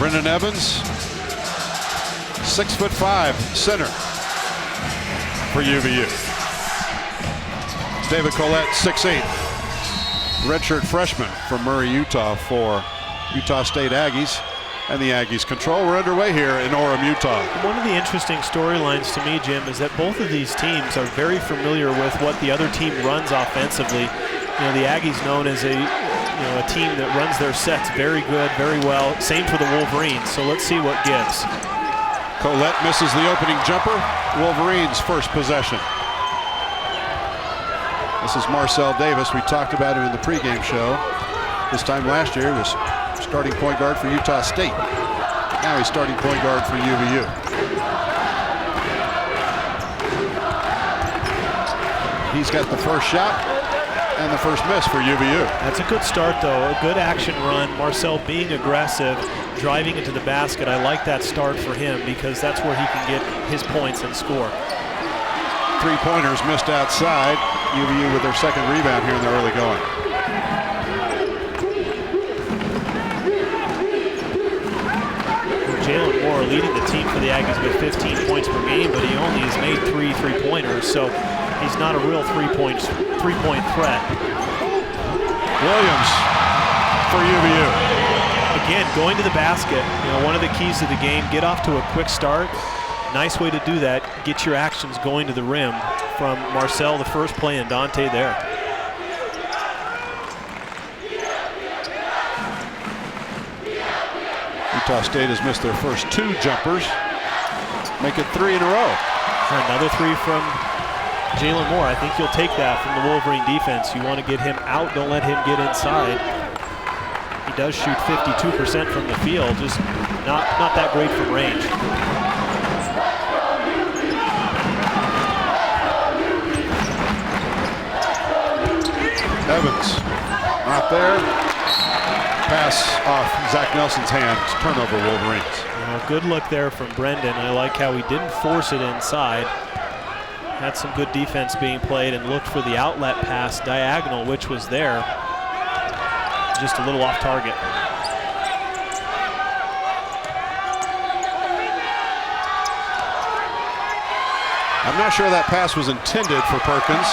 Brendan Evans, 6'5" center for UVU. David Collette, 6'8", redshirt freshman from Murray, Utah for Utah State Aggies. And the Aggies control. We're underway here in Orem, Utah. One of the interesting storylines to me, Jim, is that both of these teams are very familiar with what the other team runs offensively. You know, the Aggies known as a team that runs their sets very good, very well. Same for the Wolverines, so let's see what gives. Collette misses the opening jumper. Wolverines first possession. This is Marcel Davis. We talked about him in the pregame show. This time last year he was starting point guard for Utah State. Now he's starting point guard for UVU. He's got the first shot and the first miss for UVU. That's a good start, though. A good action run. Marcel being aggressive, driving into the basket. I like that start for him because that's where he can get his points and score. 3-pointers missed outside. UVU with their second rebound here in the early going. Jalen Moore leading the team for the Aggies with 15 points per game, but he only has made 3 three-pointers, so he's not a real three-point threat. Williams for UVU. Again, going to the basket, one of the keys to the game, get off to a quick start. Nice way to do that, get your actions going to the rim from Marcel, the first play, and Dante there. Utah State has missed their first 2 jumpers. Make it 3 in a row. Another 3 from Jalen Moore. I think you'll take that from the Wolverine defense. You want to get him out, don't let him get inside. He does shoot 52% from the field, just not that great from range. Evans, not there. Pass off Zach Nelson's hands. Turnover, Wolverines. Good look there from Brendan. I like how he didn't force it inside. Had some good defense being played and looked for the outlet pass diagonal, which was there. Just a little off target. I'm not sure that pass was intended for Perkins,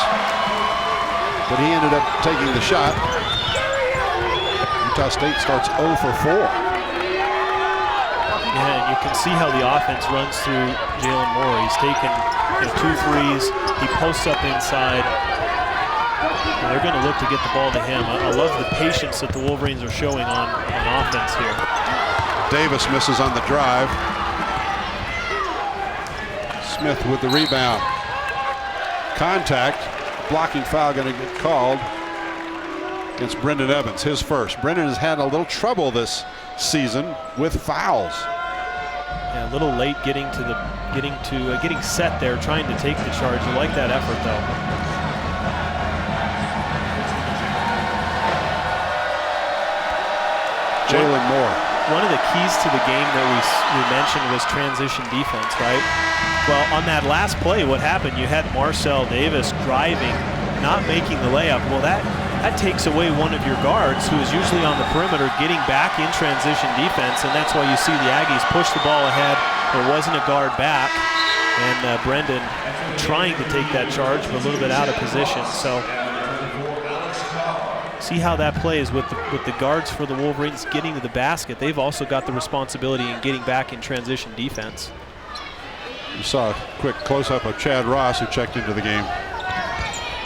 but he ended up taking the shot. Utah State starts 0 for 4. Yeah, and you can see how the offense runs through Jalen Moore. He's taken 2 threes. He posts up inside. And they're going to look to get the ball to him. I love the patience that the Wolverines are showing on offense here. Davis misses on the drive. Smith with the rebound. Contact. Blocking foul going to get called against Brendan Evans, his first. Brendan has had a little trouble this season with fouls. Yeah, a little late getting set there, trying to take the charge. You like that effort, though. Jalen Moore. One of the keys to the game that we mentioned was transition defense, right? Well, on that last play, what happened? You had Marcel Davis driving, not making the layup. Well, that takes away one of your guards who is usually on the perimeter getting back in transition defense, and that's why you see the Aggies push the ball ahead. There wasn't a guard back, and Brendan trying to take that charge, but a little bit out of position. So see how that plays with the guards for the Wolverines getting to the basket. They've also got the responsibility in getting back in transition defense. You saw a quick close-up of Chad Ross, who checked into the game.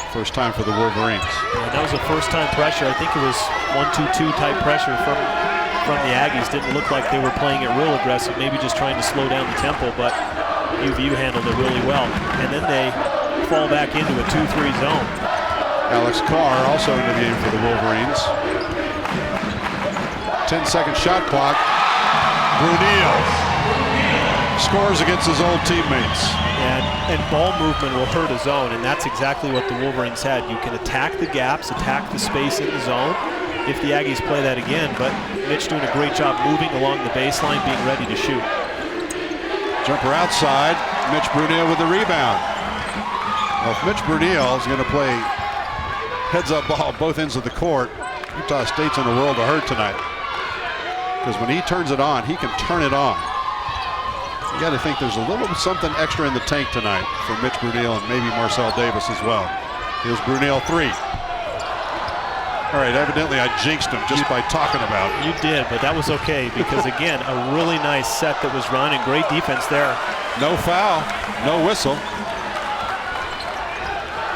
First time for the Wolverines. And that was a first-time pressure. I think it was 1-2-2 type pressure from the Aggies. Didn't look like they were playing it real aggressive, maybe just trying to slow down the tempo, but UVU handled it really well. And then they fall back into a 2-3 zone. Alex Carr also in the game for the Wolverines. 10-second shot clock. Brunillo scores against his old teammates. And ball movement will hurt a zone, and that's exactly what the Wolverines had. You can attack the gaps, attack the space in the zone if the Aggies play that again, but Mitch doing a great job moving along the baseline, being ready to shoot. Jumper outside, Mitch Brunillo with the rebound. Well, if Mitch Brunillo is going to play heads-up ball both ends of the court, Utah State's in a world of hurt tonight. because when he turns it on, he can turn it on. You got to think there's a little something extra in the tank tonight for Mitch Brunel and maybe Marcel Davis as well. Here's Brunel 3. All right, evidently I jinxed him just by talking about it. You did, but that was okay because, again, a really nice set that was run and great defense there. No foul, no whistle.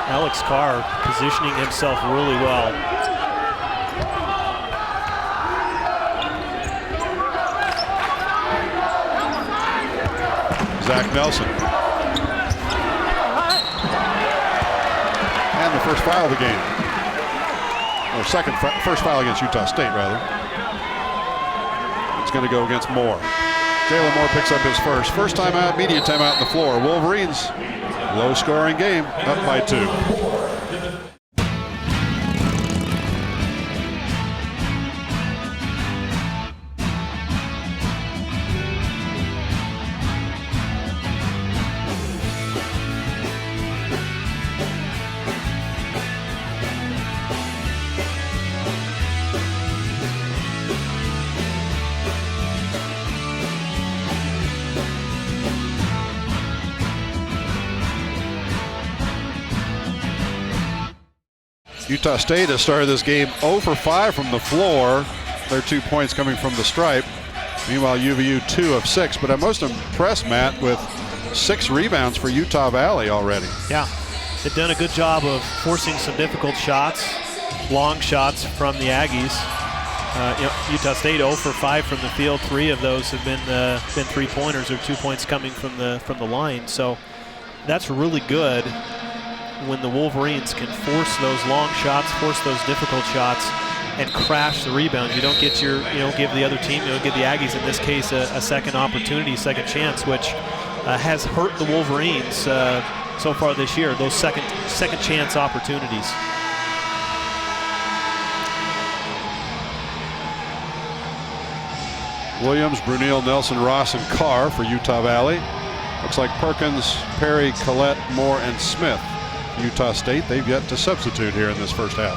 Alex Carr positioning himself really well. Zach Nelson. And the first foul of the game. Or first foul against Utah State, rather. It's going to go against Moore. Jalen Moore picks up his first. First timeout, media timeout on the floor. Wolverines, low-scoring game, up by 2. Utah State has started this game 0 for 5 from the floor. Their 2 points coming from the stripe. Meanwhile, UVU 2 of 6. But I'm most impressed, Matt, with 6 rebounds for Utah Valley already. Yeah, they've done a good job of forcing some difficult shots, long shots from the Aggies. Utah State 0 for 5 from the field. 3 of those have been 3-pointers or 2 points coming from the line. So that's really good when the Wolverines can force those long shots, force those difficult shots, and crash the rebounds. You don't get give the other team, give the Aggies in this case a second opportunity, second chance, which has hurt the Wolverines so far this year. Those second chance opportunities. Williams, Brunel, Nelson, Ross, and Carr for Utah Valley. Looks like Perkins, Perry, Collette, Moore, and Smith. Utah State, they've yet to substitute here in this first half.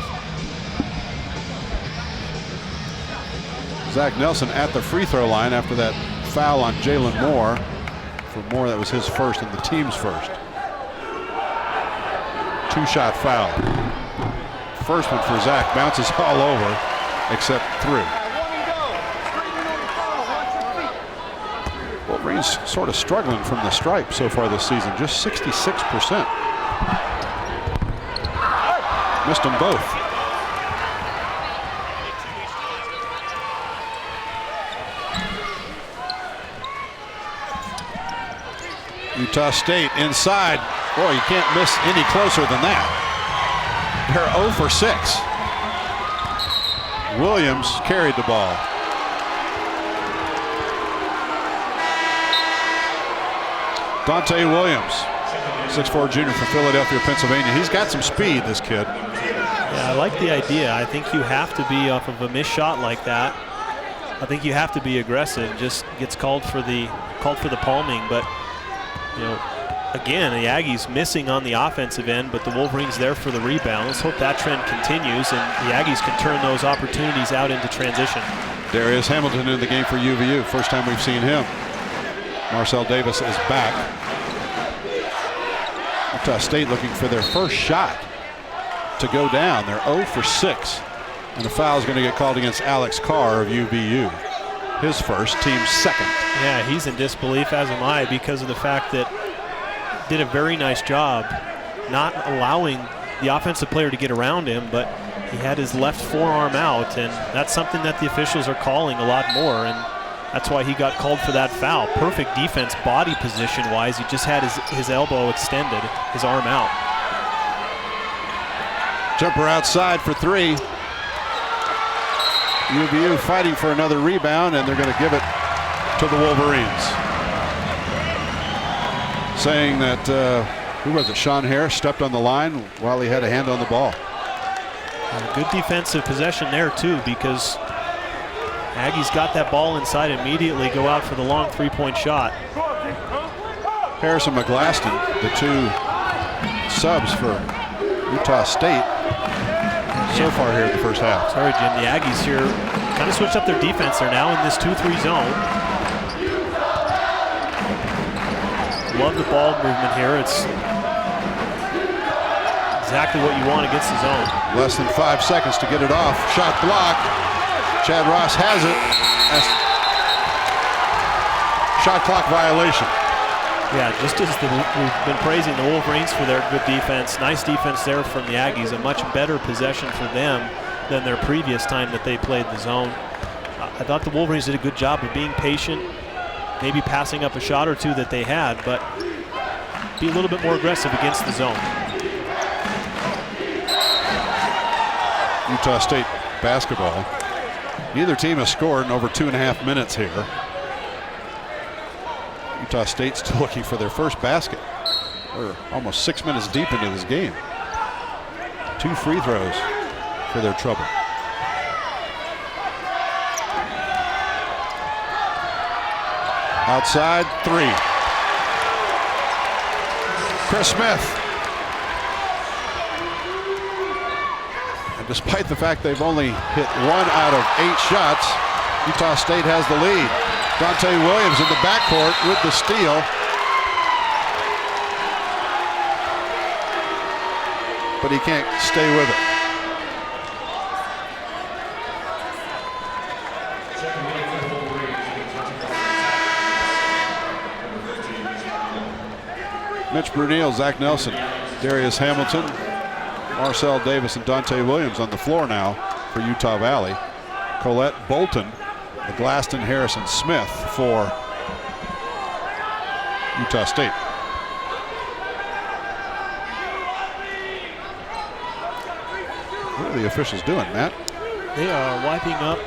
Zach Nelson at the free throw line after that foul on Jalen Moore. For Moore, that was his first and the team's first. 2-shot foul. First one for Zach, bounces all over except through. Wolverines sort of struggling from the stripe so far this season, just 66%. Missed them both. Utah State inside. Boy, you can't miss any closer than that. They're 0 for 6. Williams carried the ball. Dante Williams, 6'4" junior from Philadelphia, Pennsylvania. He's got some speed, this kid. Yeah, I like the idea. I think you have to be off of a missed shot like that. I think you have to be aggressive. Just gets called for the palming, but again, the Aggies missing on the offensive end, but the Wolverines there for the rebound. Let's hope that trend continues and the Aggies can turn those opportunities out into transition. Darius Hamilton in the game for UVU. First time we've seen him. Marcel Davis is back. Utah State looking for their first shot to go down. They're 0 for 6. And a foul is going to get called against Alex Carr of UVU. His first, team's second. Yeah, he's in disbelief, as am I, because of the fact that did a very nice job not allowing the offensive player to get around him, but he had his left forearm out, and that's something that the officials are calling a lot more, and that's why he got called for that foul. Perfect defense body position-wise. He just had his elbow extended, his arm out. Jumper outside for 3. UVU fighting for another rebound, and they're going to give it to the Wolverines. Saying that, who was it, Sean Harris stepped on the line while he had a hand on the ball. Good defensive possession there, too, because Aggies got that ball inside, immediately go out for the long three-point shot. Harris and McGlaston, the 2 subs for Utah State so far here in the first half. Sorry, Jim, the Aggies here kind of switched up their defense. They're now in this 2-3 zone. Love the ball movement here. It's exactly what you want against the zone. Less than 5 seconds to get it off. Shot blocked. Chad Ross has it. That's shot clock violation. Yeah, just as we've been praising the Wolverines for their good defense. Nice defense there from the Aggies. A much better possession for them than their previous time that they played the zone. I thought the Wolverines did a good job of being patient, maybe passing up a shot or two that they had, but be a little bit more aggressive against the zone. Utah State basketball. Neither team has scored in over 2.5 minutes here. Utah State still looking for their first basket. We're almost 6 minutes deep into this game. 2 free throws for their trouble. Outside 3. Chris Smith. And despite the fact they've only hit 1 out of 8 shots, Utah State has the lead. Dante Williams in the backcourt with the steal. But he can't stay with it. Mitch Brunel, Zach Nelson, Darius Hamilton, Marcel Davis, and Dante Williams on the floor now for Utah Valley. Colette Bolton, McGlaston, Harrison Smith for Utah State. What are the officials doing, Matt? They are wiping up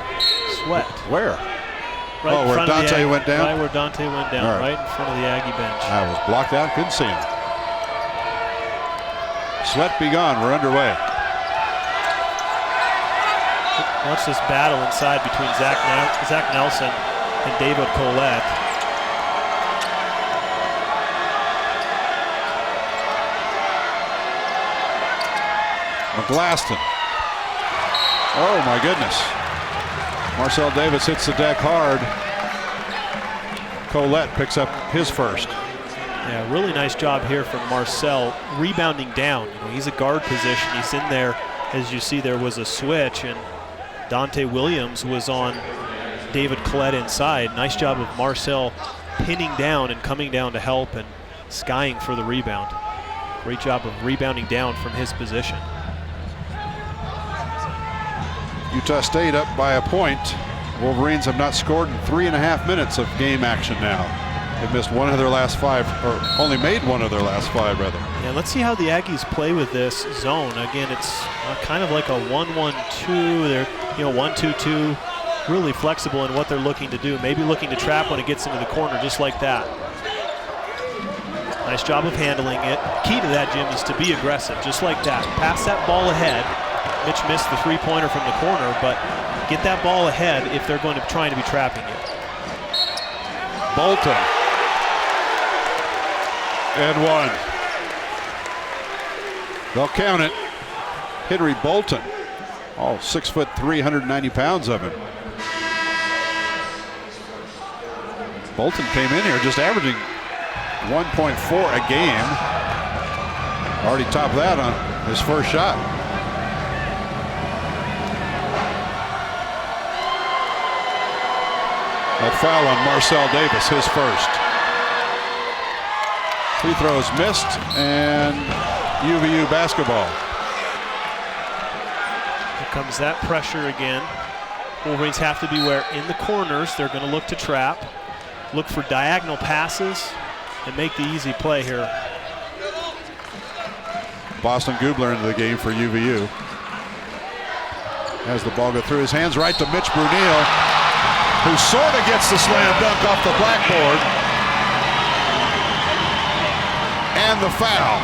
sweat. Where? Right in where front of the Dante went down? Right where Dante went down, right in front of the Aggie bench. I was blocked out, couldn't see him. Sweat be gone, we're underway. Watch this battle inside between Zach Nelson and David Colette. McGlaston. Oh my goodness. Marcel Davis hits the deck hard. Colette picks up his first. Yeah, really nice job here from Marcel, rebounding down. You know, he's a guard position. He's in there. As you see, there was a switch, and Dante Williams was on David Colette inside. Nice job of Marcel pinning down and coming down to help and skying for the rebound. Great job of rebounding down from his position. Utah State up by a point. Wolverines have not scored in 3.5 minutes of game action now. They've missed 1 of their last 5, or only made 1 of their last 5, rather. Yeah, let's see how the Aggies play with this zone. Again, it's kind of like a 1-1-2. They're 1-2-2, really flexible in what they're looking to do. Maybe looking to trap when it gets into the corner, just like that. Nice job of handling it. Key to that, Jim, is to be aggressive, just like that. Pass that ball ahead. Mitch missed the 3-pointer from the corner, but get that ball ahead if they're going to try to be trapping you. Bolton. And 1. They'll count it. Henry Bolton. All 6'3", 190 pounds of him. Bolton came in here just averaging 1.4 a game. Already topped that on his first shot. That foul on Marcel Davis, his first. Free throws missed, and UVU basketball. Here comes that pressure again. Wolverines have to beware in the corners. They're going to look to trap, look for diagonal passes, and make the easy play here. Boston Gubler into the game for UVU. Has the ball go through his hands, right to Mitch Brunel, who sort of gets the slam dunk off the blackboard. And the foul.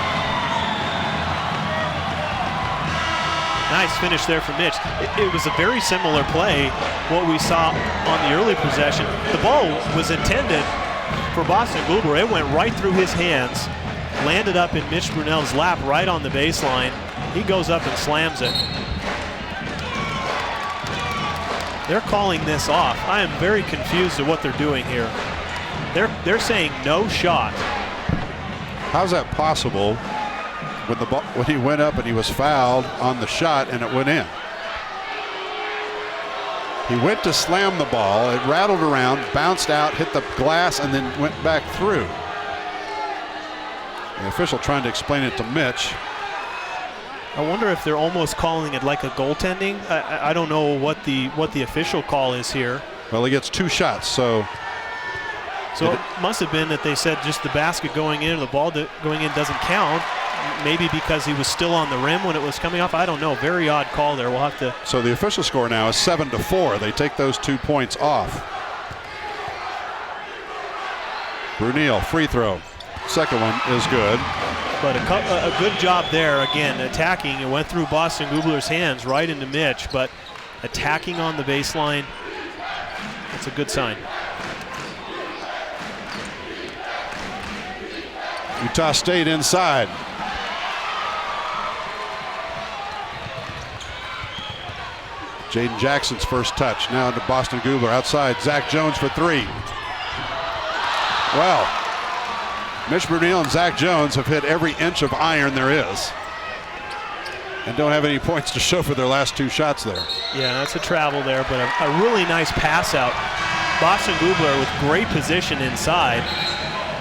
Nice finish there from Mitch. It was a very similar play, what we saw on the early possession. The ball was intended for Boston Gubler. It went right through his hands, landed up in Mitch Brunel's lap right on the baseline. He goes up and slams it. They're calling this off. I am very confused at what they're doing here. They're saying no shot. How's that possible when he went up and he was fouled on the shot and it went in? He went to slam the ball, it rattled around, bounced out, hit the glass, and then went back through. The official trying to explain it to Mitch. I wonder if they're almost calling it like a goaltending. I don't know what the official call is here. Well, he gets 2 shots, so it must have been that they said just the basket going in or the ball going in doesn't count. Maybe because he was still on the rim when it was coming off. I don't know. Very odd call there. We'll have to. So the official score now is 7-4. They take those 2 points off. Brunel, free throw. Second one is good. But a good job there. Again, attacking. It went through Boston Gubler's hands right into Mitch, but attacking on the baseline, that's a good sign. Utah State inside. Jaden Jackson's first touch. Now to Boston Gubler outside. Zach Jones for 3. Well, Mitch Brunel and Zach Jones have hit every inch of iron there is and don't have any points to show for their last 2 shots there. Yeah, that's a travel there, but a really nice pass out. Boston Gubler with great position inside,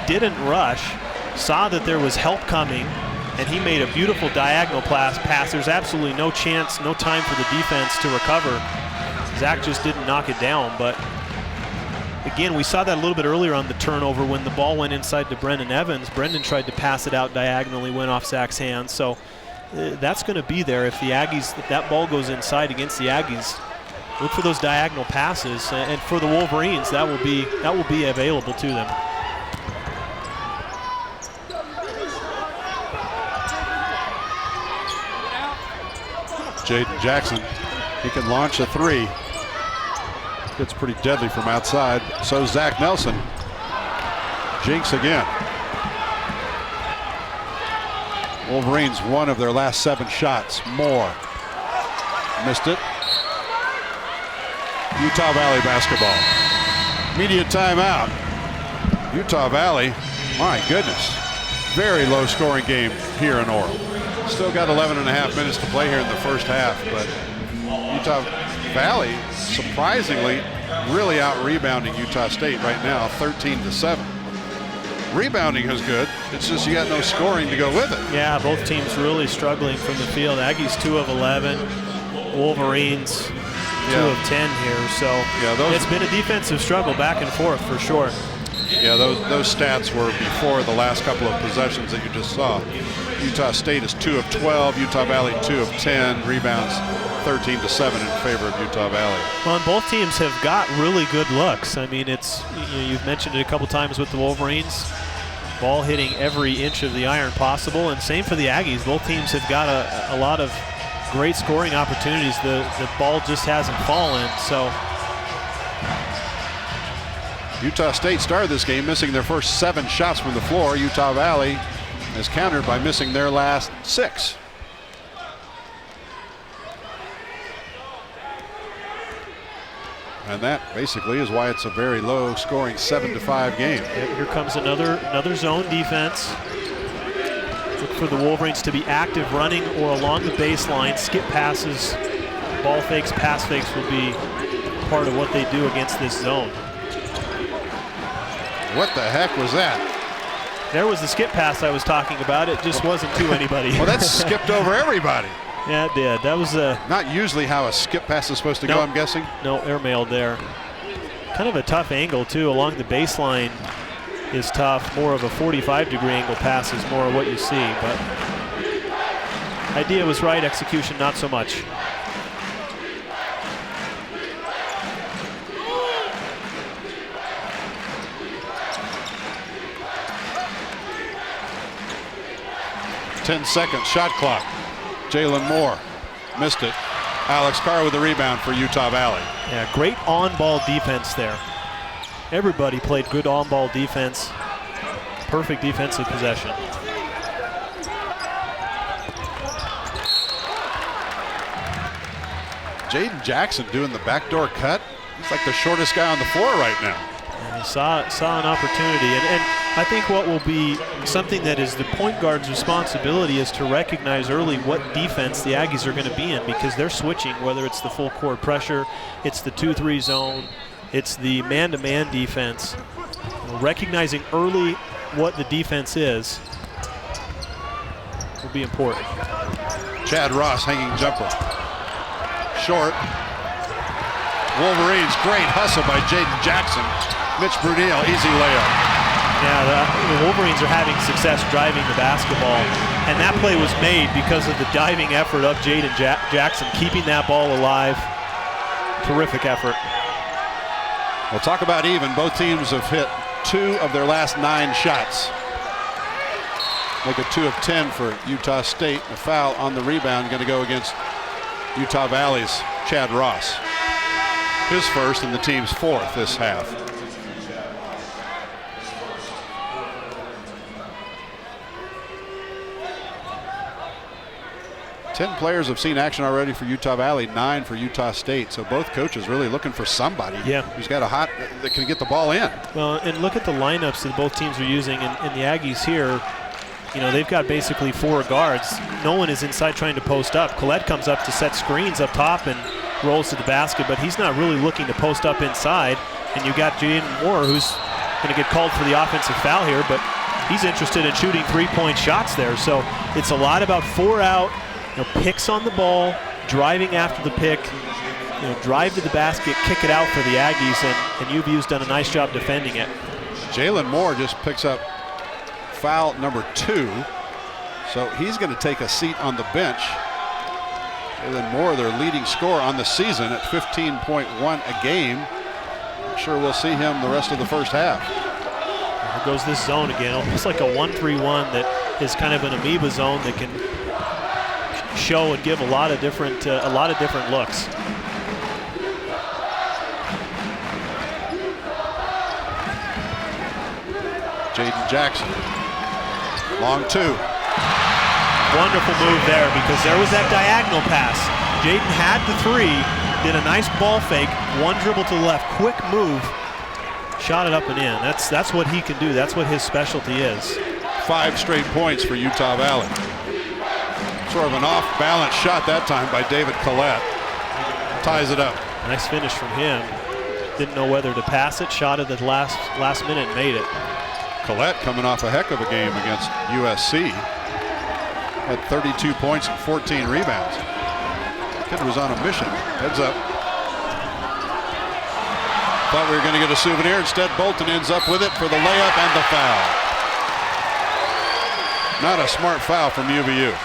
didn't rush, saw that there was help coming, and he made a beautiful diagonal pass. There's absolutely no chance, no time for the defense to recover. Zach just didn't knock it down, but again, we saw that a little bit earlier on the turnover when the ball went inside to Brendan Evans. Brendan tried to pass it out diagonally, went off Zach's hands. So that's going to be there if the Aggies, if that ball goes inside against the Aggies. Look for those diagonal passes, and for the Wolverines, that will be available to them. Jaden Jackson, he can launch a 3. It's pretty deadly from outside. So Zach Nelson. Jinx again. Wolverines, 1 of their last 7 shots. More. Missed it. Utah Valley basketball. Media timeout. Utah Valley, my goodness. Very low scoring game here in Orem. Still got 11.5 minutes to play here in the first half, but Utah Valley surprisingly really out rebounding Utah State right now, 13-7. Rebounding is good. It's just you got no scoring to go with it. Yeah, both teams really struggling from the field. Aggies 2 of 11, Wolverines 2 of 10 here. So it's been a defensive struggle back and forth for sure. Yeah, those stats were before the last couple of possessions that you just saw. Utah State is 2 of 12, Utah Valley 2 of 10, rebounds 13-7 in favor of Utah Valley. Well, and both teams have got really good looks. I mean, it's, you've mentioned it a couple times with the Wolverines, ball hitting every inch of the iron possible, and same for the Aggies. Both teams have got a lot of great scoring opportunities. The ball just hasn't fallen. So Utah State started this game missing their first 7 shots from the floor. Utah Valley is countered by missing their last 6. And that basically is why it's a very low scoring 7-5 game. Here comes another zone defense. Look for the Wolverines to be active running or along the baseline. Skip passes, ball fakes, pass fakes will be part of what they do against this zone. What the heck was that? There was the skip pass I was talking about. It just wasn't to anybody. Well, that skipped over everybody. Yeah, it did. That was not usually how a skip pass is supposed to go, I'm guessing. No, airmailed there. Kind of a tough angle, too. Along the baseline is tough. More of a 45-degree angle pass is more of what you see. But idea was right, execution not so much. Ten-second shot clock. Jalen Moore missed it. Alex Carr with the rebound for Utah Valley. Yeah, great on-ball defense there. Everybody played good on-ball defense. Perfect defensive possession. Jaden Jackson doing the backdoor cut. He's like the shortest guy on the floor right now. And he saw an opportunity. And I think what will be something that is the point guard's responsibility is to recognize early what defense the Aggies are going to be in, because they're switching, whether it's the full court pressure, it's the 2-3 zone, it's the man-to-man defense. Recognizing early what the defense is will be important. Chad Ross hanging jumper. Short. Wolverines, great hustle by Jaden Jackson. Mitch Brunel, easy layup. Yeah, the Wolverines are having success driving the basketball, and that play was made because of the diving effort of Jaden Jackson, keeping that ball alive. Terrific effort. We'll talk about even. Both teams have hit 2 of their last 9 shots. Make it 2 of 10 for Utah State. A foul on the rebound going to go against Utah Valley's Chad Ross. His first and the team's 4th this half. Ten players have seen action already for Utah Valley, 9 for Utah State. So both coaches really looking for somebody who's got a hot that can get the ball in. Well, and look at the lineups that both teams are using. And the Aggies here, you know, they've got basically 4 guards. No one is inside trying to post up. Collette comes up to set screens up top and rolls to the basket, but he's not really looking to post up inside. And you got Jaden Moore, who's going to get called for the offensive foul here, but he's interested in shooting 3-point shots there. So it's a lot about 4 out. Picks on the ball, driving after the pick, drive to the basket, kick it out for the Aggies, and UVU's done a nice job defending it. Jalen Moore just picks up foul number 2, so he's going to take a seat on the bench. Jalen Moore, their leading scorer on the season at 15.1 a game. I'm sure we'll see him the rest of the first half. There goes this zone again, almost like a 1-3-1 that is kind of an amoeba zone that can show and give a lot of different looks. Jaden Jackson, long 2. Wonderful move there, because there was that diagonal pass. Jaden had the 3, did a nice ball fake, 1 dribble to the left, quick move, shot it up and in. That's what he can do. That's what his specialty is. 5 straight points for Utah Valley. Sort of an off-balance shot that time by David Collette. Ties it up. Nice finish from him. Didn't know whether to pass it, shot it at the last minute, made it. Collette coming off a heck of a game against USC. Had 32 points and 14 rebounds. Kid was on a mission. Heads up. Thought we were going to get a souvenir. Instead, Bolton ends up with it for the layup and the foul. Not a smart foul from UVU.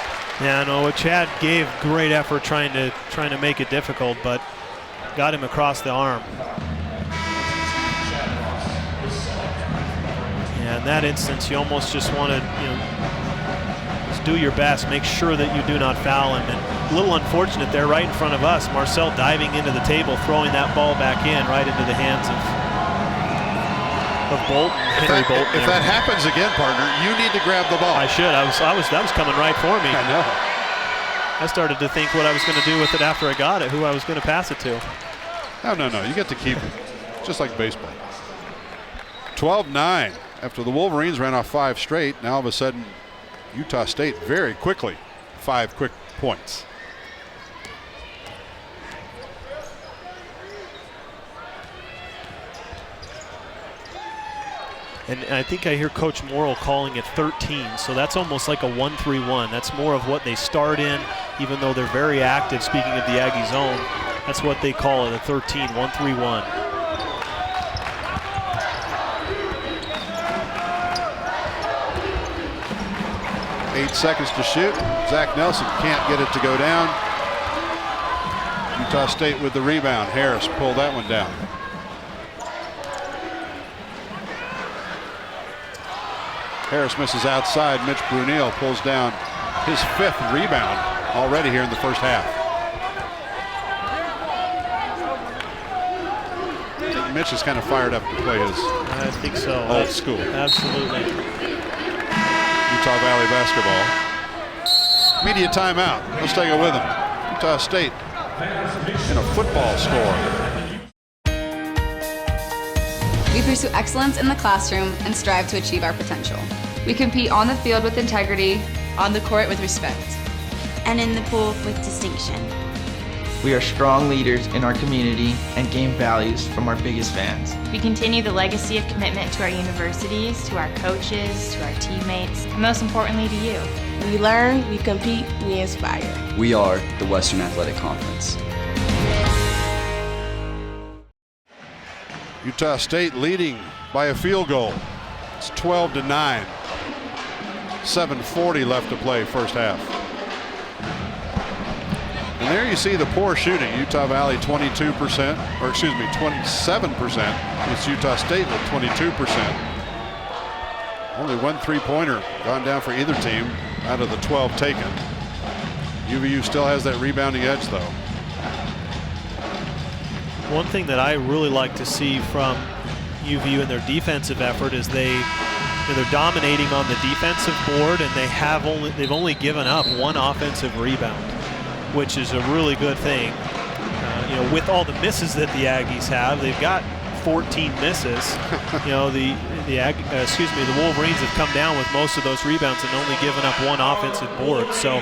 Yeah, no, Chad gave great effort trying to make it difficult, but got him across the arm. Yeah, in that instance, you almost just want to, just do your best, make sure that you do not foul him. And a little unfortunate there, right in front of us, Marcel diving into the table, throwing that ball back in, right into the hands of Bolton, Henry Bolton. If that happens again, partner, you need to grab the ball. I should. That was coming right for me. I know. I started to think what I was going to do with it after I got it, who I was going to pass it to. No. You get to keep it, just like baseball. 12-9 after the Wolverines ran off 5 straight. Now all of a sudden, Utah State very quickly 5 quick points. And I think I hear Coach Morrill calling it 13, so that's almost like a 1-3-1. That's more of what they start in, even though they're very active. Speaking of the Aggie zone, that's what they call it, a 13, 1-3-1. Eight seconds to shoot. Zach Nelson can't get it to go down. Utah State with the rebound. Harris pulled that one down. Harris misses outside. Mitch Brunel pulls down his 5th rebound already here in the first half. I think Mitch is kind of fired up to play his I think so. old school. Absolutely. Utah Valley basketball. Media timeout. Let's take it with him. Utah State in a football score. We pursue excellence in the classroom and strive to achieve our potential. We compete on the field with integrity, on the court with respect, and in the pool with distinction. We are strong leaders in our community and gain values from our biggest fans. We continue the legacy of commitment to our universities, to our coaches, to our teammates, and most importantly to you. We learn, we compete, we inspire. We are the Western Athletic Conference. Utah State leading by a field goal. It's 12-9. 7:40 left to play first half. And there you see the poor shooting. Utah Valley 22%, or excuse me, 27%. It's Utah State with 22%. Only one three-pointer gone down for either team out of the 12 taken. UVU still has that rebounding edge, though. One thing that I really like to see from UVU in their defensive effort is they're dominating on the defensive board, and they've only given up one offensive rebound, which is a really good thing. With all the misses that the Aggies have, they've got 14 misses. The Wolverines have come down with most of those rebounds and only given up one offensive board. So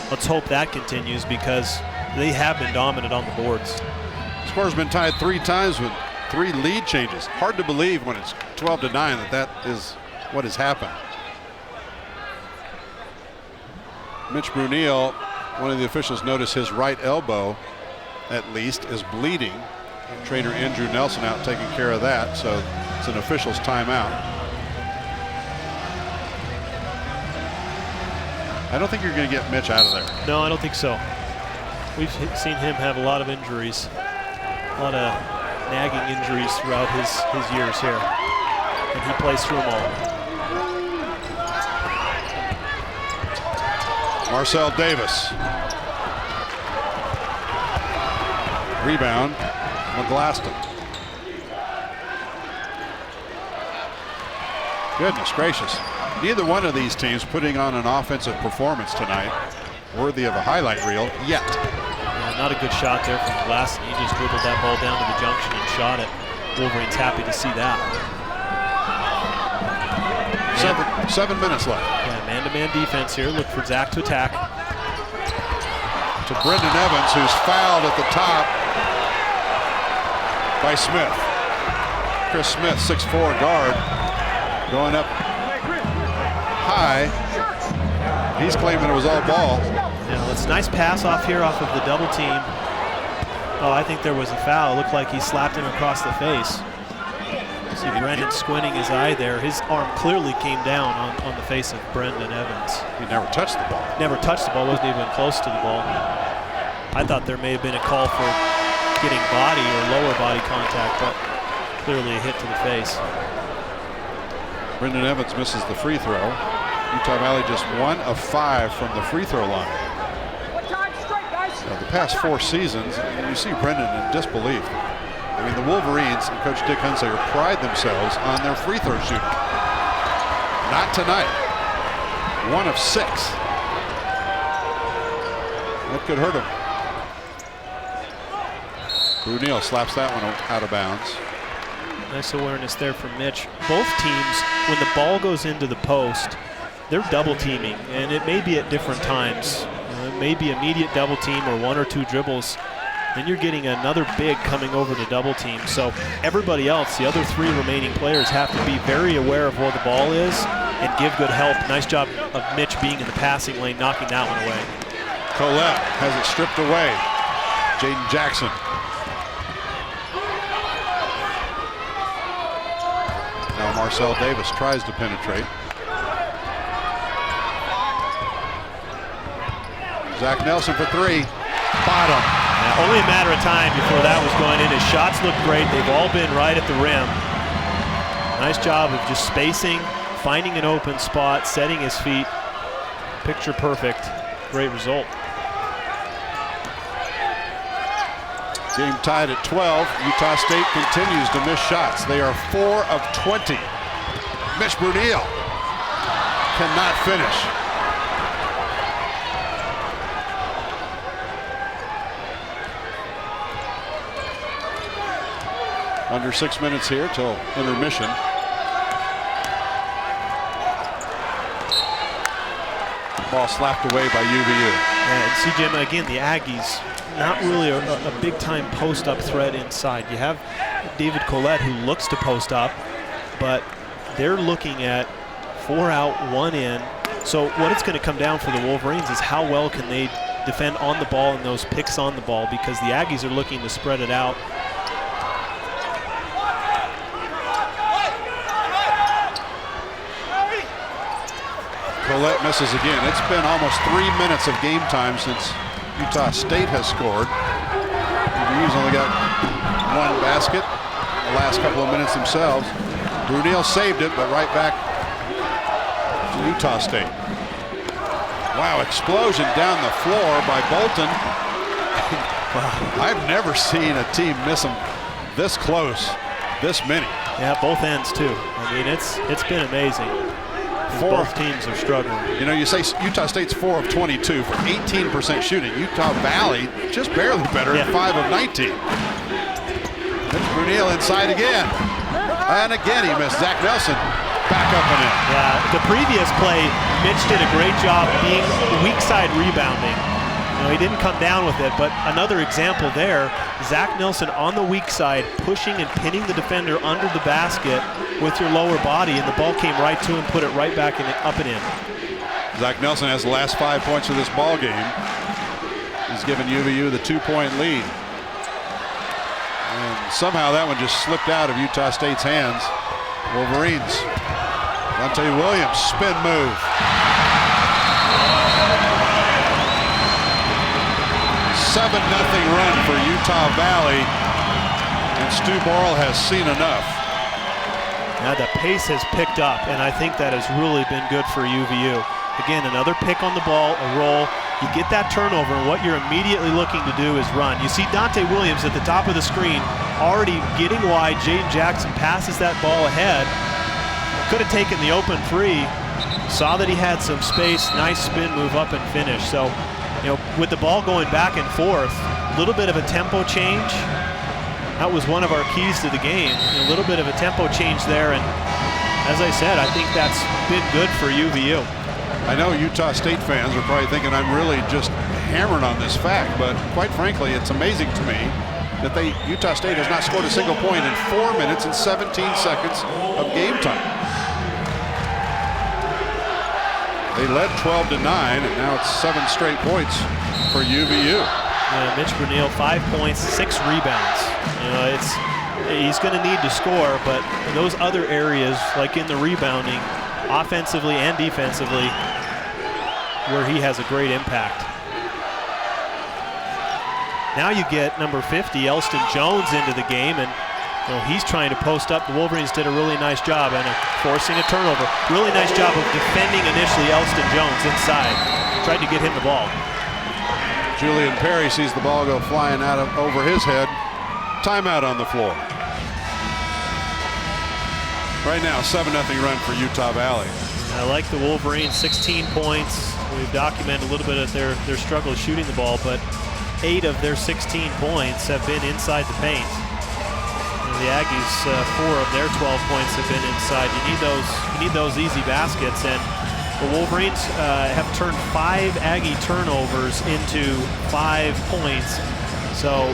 let's hope that continues, because they have been dominant on the boards. Score's been tied 3 times with 3 lead changes. Hard to believe when it's 12-9 that is what has happened. Mitch Brunel, one of the officials noticed his right elbow, at least, is bleeding. Trainer Andrew Nelson out taking care of that, so it's an official's timeout. I don't think you're going to get Mitch out of there. No, I don't think so. We've seen him have a lot of injuries, a lot of nagging injuries throughout his years here, and he plays through them all. Marcel Davis. Rebound, McGlaston. Goodness gracious. Neither one of these teams putting on an offensive performance tonight worthy of a highlight reel yet. Yeah, not a good shot there from McGlaston. He just dribbled that ball down to the junction and shot it. Wolverines happy to see that. 7 minutes left. Yeah, man-to-man defense here. Look for Zach to attack. To Brendan Evans, who's fouled at the top by Smith. Chris Smith, 6'4" guard, going up high. He's claiming it was all ball. Yeah, it's a nice pass off here off of the double team. Oh, I think there was a foul. It looked like he slapped him across the face. See Brendan squinting his eye there. His arm clearly came down on the face of Brendan Evans. He never touched the ball. Never touched the ball, wasn't even close to the ball. I thought there may have been a call for getting body or lower body contact, but clearly a hit to the face. Brendan Evans misses the free throw. Utah Valley just 1 of 5 from the free throw line. Now, the past 4 seasons, you see Brendan in disbelief. I mean, the Wolverines and Coach Dick Hunsaker pride themselves on their free throw shooting. Not tonight. 1 of 6. That could hurt him. Brunel slaps that one out of bounds. Nice awareness there from Mitch. Both teams, when the ball goes into the post, they're double teaming, and it may be at different times. It may be immediate double team or 1 or 2 dribbles. Then you're getting another big coming over to double team. So everybody else, the other 3 remaining players, have to be very aware of where the ball is and give good help. Nice job of Mitch being in the passing lane, knocking that one away. Colette has it stripped away. Jaden Jackson. Now Marcel Davis tries to penetrate. Zach Nelson for 3. Bottom. Now, only a matter of time before that was going in. His shots look great. They've all been right at the rim. Nice job of just spacing, finding an open spot, setting his feet. Picture perfect. Great result. Game tied at 12. Utah State continues to miss shots. They are 4 of 20. Mitch Brunel cannot finish. Under 6 minutes here till intermission. Ball slapped away by UVU. And see, Jim, again, the Aggies, not really a big-time post-up threat inside. You have David Collette, who looks to post up, but they're looking at 4 out, 1 in. So what it's going to come down for the Wolverines is how well can they defend on the ball and those picks on the ball, because the Aggies are looking to spread it out. Collette misses again. It's been almost 3 minutes of game time since Utah State has scored. UVU's only got 1 basket the last couple of minutes themselves. Brunel saved it, but right back to Utah State. Wow, explosion down the floor by Bolton. I've never seen a team miss them this close, this many. Yeah, both ends too. I mean, it's been amazing. Both teams are struggling. You know, you say Utah State's 4 of 22 for 18% shooting. Utah Valley just barely better at 5 of 19. Mitch Brunel inside again. And again he missed. Zach Nelson back up and in. Yeah, the previous play, Mitch did a great job being weak side rebounding. You know, he didn't come down with it, but another example there, Zach Nelson on the weak side, pushing and pinning the defender under the basket with your lower body, and the ball came right to him, put it right back in, up and in. Zach Nelson has the last 5 points of this ball game. He's given UVU the 2-point lead. And somehow that one just slipped out of Utah State's hands. Wolverines. Dante Williams, spin move. 7-0 run for Utah Valley, and Stu Borrell has seen enough. Now the pace has picked up, and I think that has really been good for UVU. Again, another pick on the ball, a roll. You get that turnover, and what you're immediately looking to do is run. You see Dante Williams at the top of the screen already getting wide. Jaden Jackson passes that ball ahead. Could have taken the open three. Saw that he had some space. Nice spin move up and finish. So, you know, with the ball going back and forth, a little bit of a tempo change. That was one of our keys to the game. A little bit of a tempo change there, and as I said, I think that's been good for UVU. I know Utah State fans are probably thinking I'm really just hammering on this fact, but quite frankly, it's amazing to me that Utah State has not scored a single point in 4 minutes and 17 seconds of game time. They led 12-9, and now it's 7 straight points for UVU. Mitch Brunel, 5 points, 6 rebounds. You know, he's going to need to score, but in those other areas, like in the rebounding, offensively and defensively, where he has a great impact. Now you get number 50, Elston Jones, into the game, and you know, he's trying to post up. The Wolverines did a really nice job and forcing a turnover. Really nice job of defending initially Elston Jones inside. Tried to get him the ball. Julian Perry sees the ball go flying out over his head. Timeout on the floor. Right now, 7-0 run for Utah Valley. I like the Wolverines, 16 points. We've documented a little bit of their struggle shooting the ball, but 8 of their 16 points have been inside the paint. And the Aggies, 4 of their 12 points have been inside. You need those easy baskets, and the Wolverines have turned 5 Aggie turnovers into 5 points. So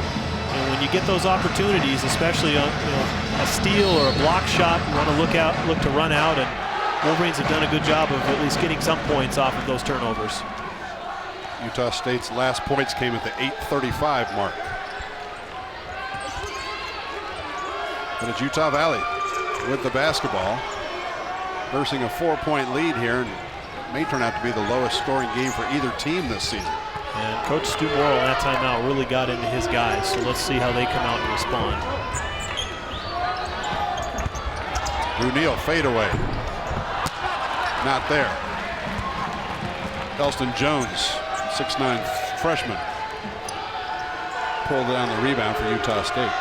when you get those opportunities, especially a steal or a block shot, you want to look to run out, and Wolverines have done a good job of at least getting some points off of those turnovers. Utah State's last points came at the 8:35 mark. But it's Utah Valley with the basketball, nursing a 4-point lead here, and it may turn out to be the lowest scoring game for either team this season. And Coach Stu Morrill, that timeout, really got into his guys, so let's see how they come out and respond. Brunel fadeaway. Not there. Elston Jones, 6'9" freshman, pulled down the rebound for Utah State.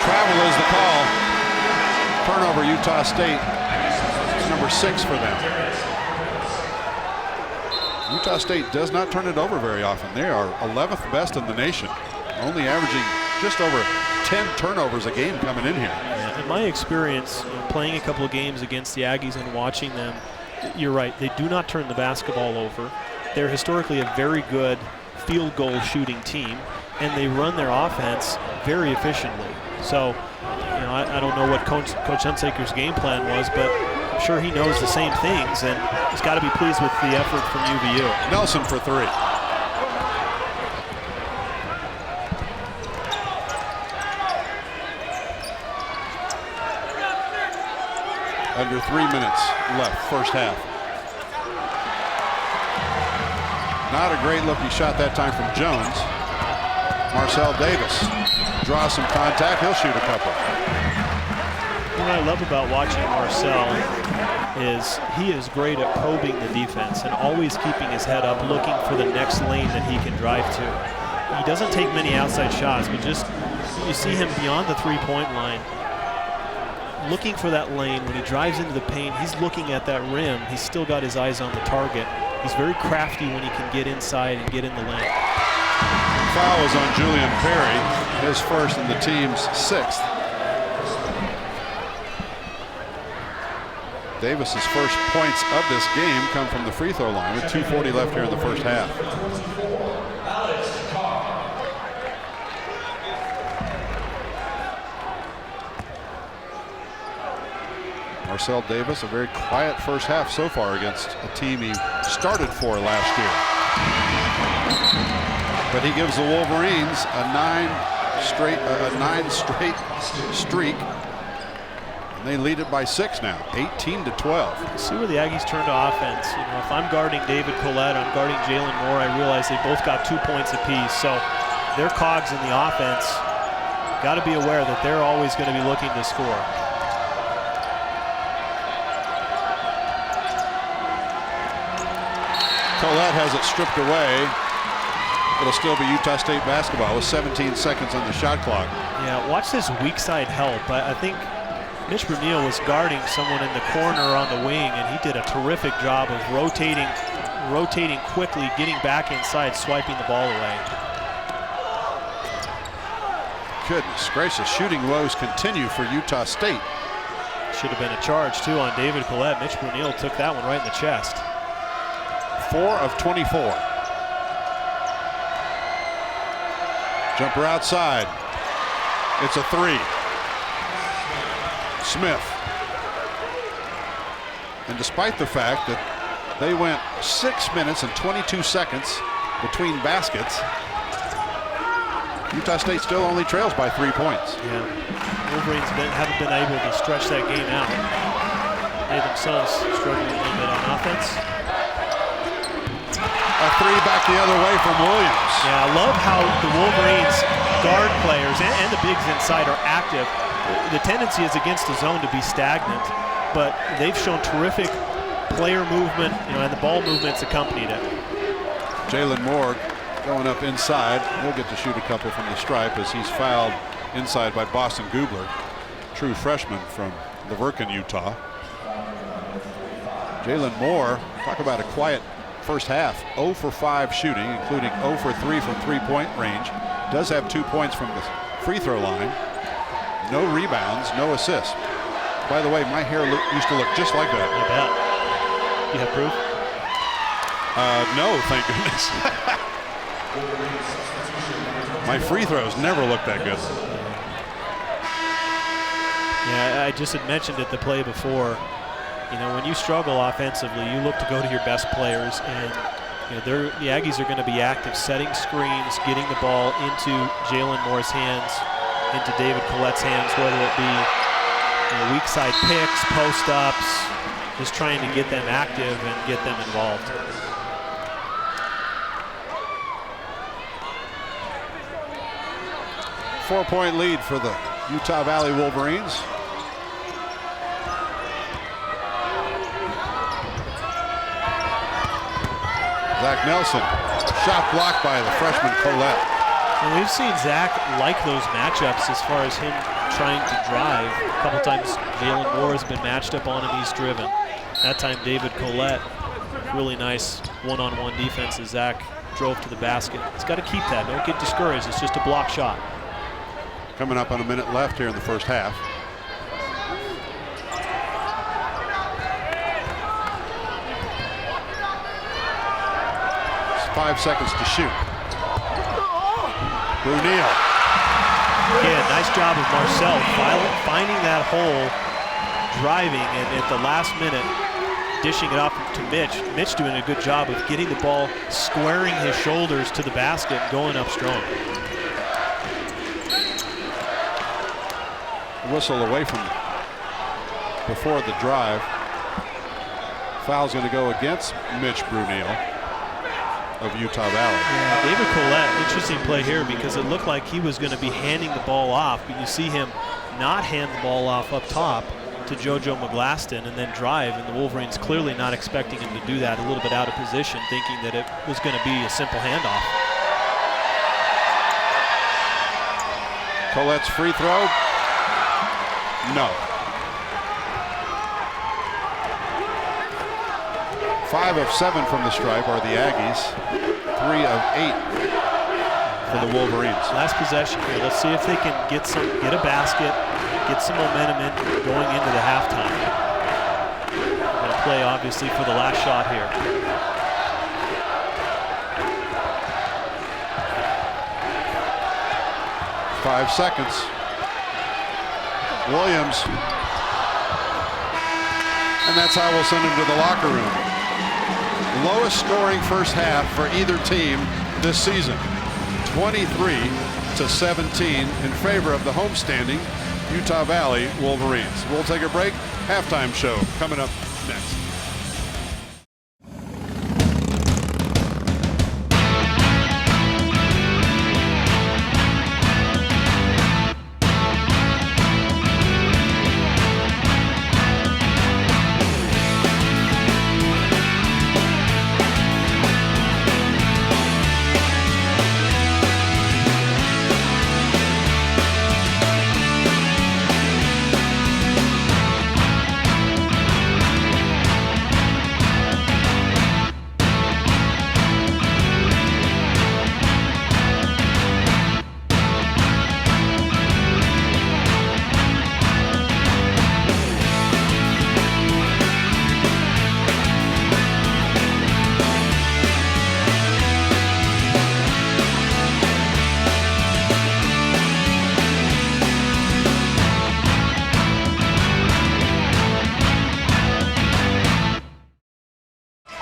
Travel is the call. Turnover, Utah State. It's number 6 for them. Utah State does not turn it over very often. They are 11th best in the nation, only averaging just over 10 turnovers a game coming in here. Yeah, in my experience, playing a couple of games against the Aggies and watching them, you're right, they do not turn the basketball over. They're historically a very good field goal shooting team, and they run their offense very efficiently. So, I don't know what Coach Hunsaker's game plan was, but I'm sure he knows the same things, and he's got to be pleased with the effort from UVU. Nelson for three. Under 3 minutes left, first half. Not a great looking shot that time from Jones. Marcel Davis draws some contact. He'll shoot a couple. What I love about watching Marcel is he is great at probing the defense and always keeping his head up, looking for the next lane that he can drive to. He doesn't take many outside shots, but just you see him beyond the three-point line, looking for that lane. When he drives into the paint, he's looking at that rim. He's still got his eyes on the target. He's very crafty when he can get inside and get in the lane. Foul is on Julian Perry, his first and the team's sixth. Davis's first points of this game come from the free throw line with 2:40 left here in the first half. Marcel Davis, a very quiet first half so far against a team he started for last year. But he gives the Wolverines a nine straight streak. And they lead it by 6 now, 18-12. See where the Aggies turn to offense. If I'm guarding David Collette, I'm guarding Jalen Moore, I realize they both got 2 points apiece. So their cogs in the offense, got to be aware that they're always going to be looking to score. Collette has it stripped away. It'll still be Utah State basketball with 17 seconds on the shot clock. Yeah, watch this weak side help. I think Mitch Brunel was guarding someone in the corner on the wing, and he did a terrific job of rotating quickly, getting back inside, swiping the ball away. Goodness gracious, shooting woes continue for Utah State. Should have been a charge, too, on David Collette. Mitch Brunel took that one right in the chest. 4 of 24. Jumper outside. It's a 3. Smith. And despite the fact that they went 6 minutes and 22 seconds between baskets, Utah State still only trails by 3 points. Yeah, Wolverines haven't been able to stretch that game out. They themselves struggling a little bit on offense. A 3 back the other way from Williams. Yeah, I love how the Wolverines guard players and the bigs inside are active. The tendency is against the zone to be stagnant, but they've shown terrific player movement, and the ball movements accompanied it. Jalen Moore going up inside. He'll get to shoot a couple from the stripe as he's fouled inside by Boston Gubler, true freshman from Laverkin, Utah. Jalen Moore, talk about a quiet first half, 0 for 5 shooting, including 0 for 3 from three-point range. Does have 2 points from the free throw line. No rebounds, no assists. By the way, my hair used to look just like that. You bet. You have proof? No, thank goodness. My free throws never looked that good. Yeah, I just had mentioned it the play before. When you struggle offensively, you look to go to your best players, and the Aggies are going to be active, setting screens, getting the ball into Jalen Moore's hands, into David Collette's hands, whether it be weak side picks, post ups, just trying to get them active and get them involved. Four-point lead for the Utah Valley Wolverines. Zach Nelson, shot blocked by the freshman Collette. And we've seen Zach like those matchups as far as him trying to drive. A couple times Jalen Moore has been matched up on him, he's driven. That time David Collette Really nice one-on-one defense as Zach drove to the basket. He's got to keep that. Don't get discouraged. It's just a block shot. Coming up on a minute left here in the first half. 5 seconds to shoot. Brunel. Yeah, nice job of Marcel finding that hole, driving, and at the last minute, dishing it off to Mitch. Mitch doing a good job of getting the ball, squaring his shoulders to the basket, and going up strong. Whistle away from before the drive. Foul's going to go against Mitch Brunel of Utah Valley. Yeah, David Collette, interesting play here because it looked like he was going to be handing the ball off, but you see him not hand the ball off up top to JoJo McGlaston and then drive, and the Wolverines clearly not expecting him to do that, a little bit out of position, thinking that it was going to be a simple handoff. Collette's free throw. No. 5 of 7 from the stripe are the Aggies. 3 of 8 for the Wolverines. Last possession here. Let's see if they can get a basket, get some momentum in going into the halftime. They're going to play obviously for the last shot here. Five seconds. Williams. And that's how we'll send him to the locker room. Lowest scoring first half for either team this season. 23-17 in favor of the homestanding Utah Valley Wolverines. We'll take a break. Halftime show coming up next.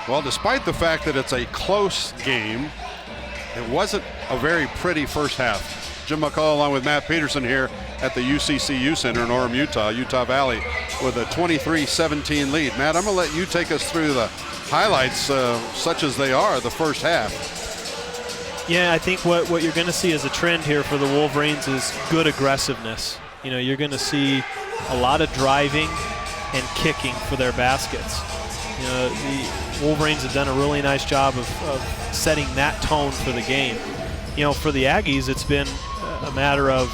Well, despite the fact that it's a close game, it wasn't a very pretty first half. Jim McCall along with Matt Peterson here at the UCCU Center in Orem, Utah. Utah Valley with a 23-17 lead. Matt, I'm going to let you take us through the highlights, such as they are, the first half. Yeah, I think what you're going to see as a trend here for the Wolverines is good aggressiveness. You know, you're going to see a lot of driving and kicking for their baskets. You know, the Wolverines have done a really nice job of setting that tone for the game. You know, for the Aggies, it's been a matter of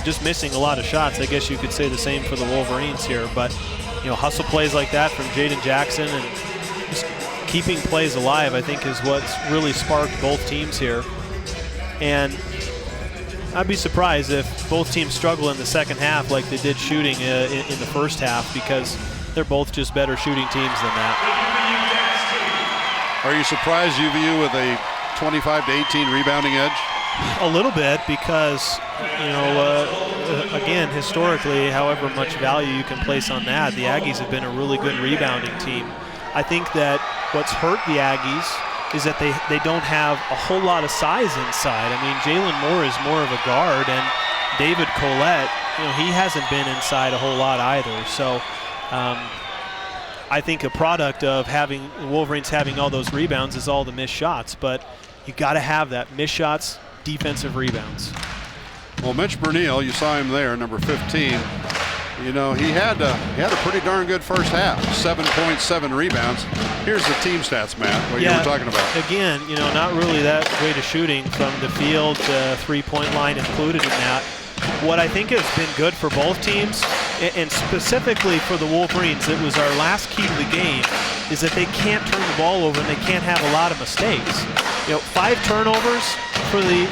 just missing a lot of shots. I guess you could say the same for the Wolverines here. But, you know, hustle plays like that from Jaden Jackson and just keeping plays alive, I think, is what's really sparked both teams here. And I'd be surprised if both teams struggle in the second half like they did shooting in the first half, because they're both just better shooting teams than that. Are you surprised UVU with a 25-18 rebounding edge? A little bit, because, you know, again, historically, however much value you can place on that, the Aggies have been a really good rebounding team. I think that what's hurt the Aggies is that they don't have a whole lot of size inside. I mean, Jalen Moore is more of a guard, and David Collette, you know, he hasn't been inside a whole lot either. So I think a product of having the Wolverines having all those rebounds is all the missed shots, but you got to have that missed shots, defensive rebounds. Well, Mitch Brunel, you saw him there, number 15. You know, he had a pretty darn good first half, 7.7 rebounds. Here's the team stats, Matt, what you were talking about. Again, you know, not really that great of shooting from the field, three-point line included in that. What I think has been good for both teams and specifically for the Wolverines, it was our last key to the game, is that they can't turn the ball over and they can't have a lot of mistakes. 5 turnovers for the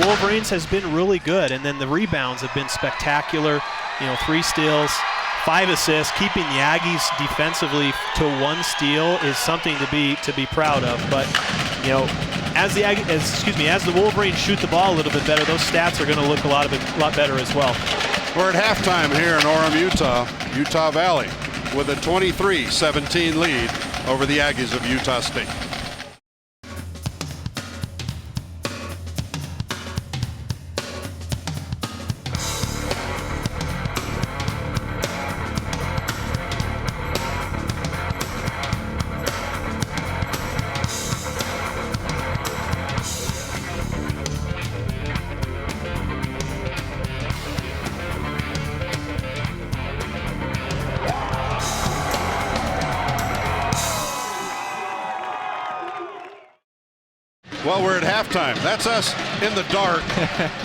Wolverines has been really good, and then the rebounds have been spectacular. 3 steals, 5 assists. Keeping the Aggies defensively to 1 steal is something to be proud of. But as the Wolverines shoot the ball a little bit better, those stats are going to look a lot better as well. We're at halftime here in Orem, Utah. Utah Valley with a 23-17 lead over the Aggies of Utah State. Well, we're at halftime. That's us in the dark.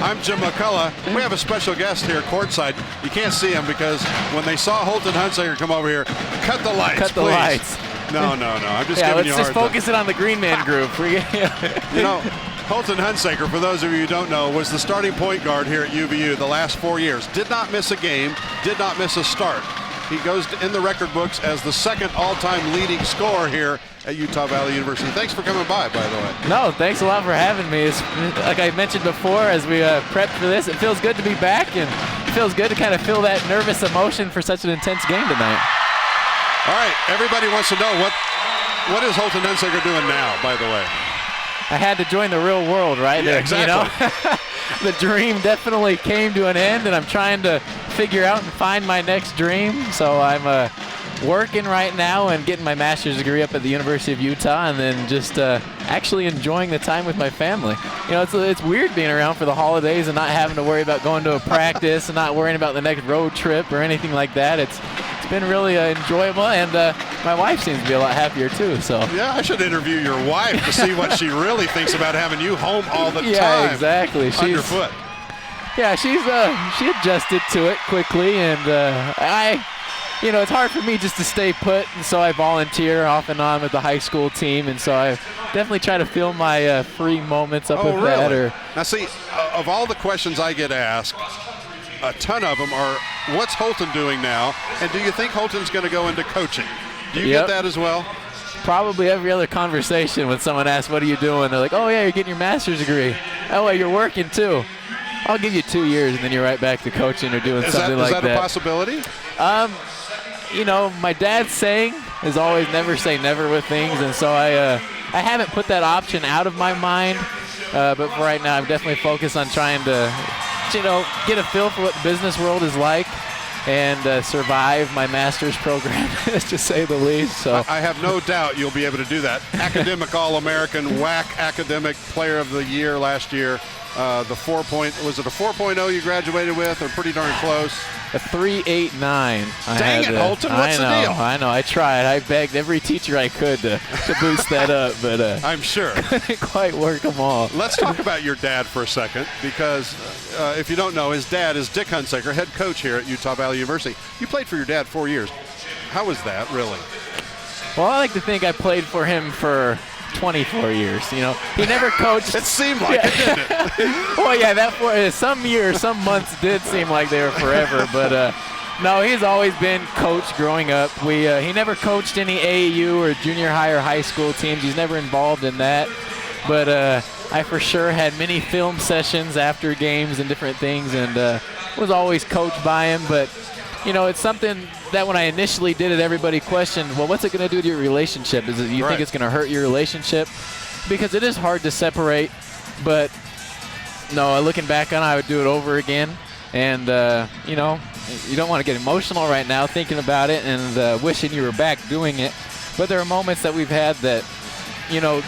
I'm Jim McCullough. We have a special guest here courtside. You can't see him because when they saw Holton Hunsaker come over here, cut the lights, Cut the please. lights. No. I'm just giving let's you a just hard focus it on the Green Man group. Holton Hunsaker, for those of you who don't know, was the starting point guard here at UVU the last 4 years. Did not miss a game, did not miss a start. He goes in the record books as the second all-time leading scorer here at Utah Valley University. Thanks for coming by the way. No, thanks a lot for having me. It's, like I mentioned before, as we prepped for this, it feels good to be back, and it feels good to kind of feel that nervous emotion for such an intense game tonight. All right, everybody wants to know what is Holton Hunsaker doing now, by the way? I had to join the real world, right? Yeah, exactly. The dream definitely came to an end, and I'm trying to figure out and find my next dream. So I'm working right now and getting my master's degree up at the University of Utah, and then just actually enjoying the time with my family. It's weird being around for the holidays and not having to worry about going to a practice and not worrying about the next road trip or anything like that. It's been really enjoyable, and my wife seems to be a lot happier too. So yeah, I should interview your wife to see what she really thinks about having you home all the time. Yeah, exactly. Underfoot. Yeah, she adjusted to it quickly, and it's hard for me just to stay put, and so I volunteer off and on with the high school team, and so I definitely try to fill my free moments up with that. Now see, of all the questions I get asked, a ton of them are, what's Holton doing now, and do you think Holton's going to go into coaching? Do you get that as well? Probably every other conversation when someone asks, what are you doing? They're like, oh yeah, you're getting your master's degree. Oh, well, you're working too. I'll give you 2 years, and then you're right back to coaching or doing something like that. Is that a possibility? My dad's saying is always never say never with things, and so I haven't put that option out of my mind. But for right now, I'm definitely focused on trying to, get a feel for what the business world is like and survive my master's program, to say the least. So I have no doubt you'll be able to do that. Academic All-American, WAC Academic Player of the Year last year. Was it a 4.0 you graduated with, or pretty darn close? A 3.89. Dang it, Holton, what's the deal? I know, I tried. I begged every teacher I could to boost that up, but I'm sure couldn't quite work them all. Let's talk about your dad for a second, because if you don't know, his dad is Dick Hunsaker, head coach here at Utah Valley University. You played for your dad 4 years. How was that, really? Well, I like to think I played for him for 24 years. He never coached. It seemed like it, didn't it? Well, yeah, some months did seem like they were forever, but no, he's always been coach growing up. He never coached any AAU or junior high or high school teams. He's never involved in that, but I for sure had many film sessions after games and different things, and was always coached by him. But it's something that when I initially did it, everybody questioned, well, what's it going to do to your relationship? Do you think it's going to hurt your relationship? Because it is hard to separate, but no, looking back on it, I would do it over again. And, you don't want to get emotional right now thinking about it and wishing you were back doing it. But there are moments that we've had that,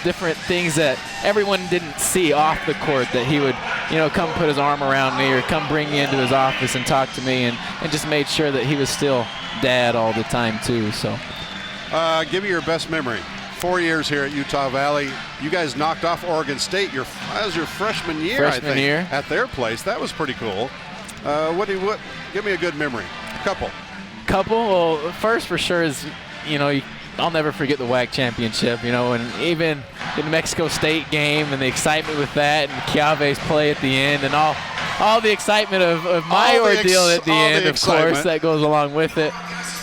different things that everyone didn't see off the court, that he would, come put his arm around me or come bring me into his office and talk to me, and just made sure that he was still dad all the time too. So give me your best memory. 4 years here at Utah Valley. You guys knocked off Oregon State. That was your freshman year, I think, at their place. That was pretty cool. Give me a good memory. couple. Well, first for sure is, I'll never forget the WAC championship, and even the New Mexico State game and the excitement with that and Chiave's play at the end and all the excitement of my ordeal at the end, of course, that goes along with it.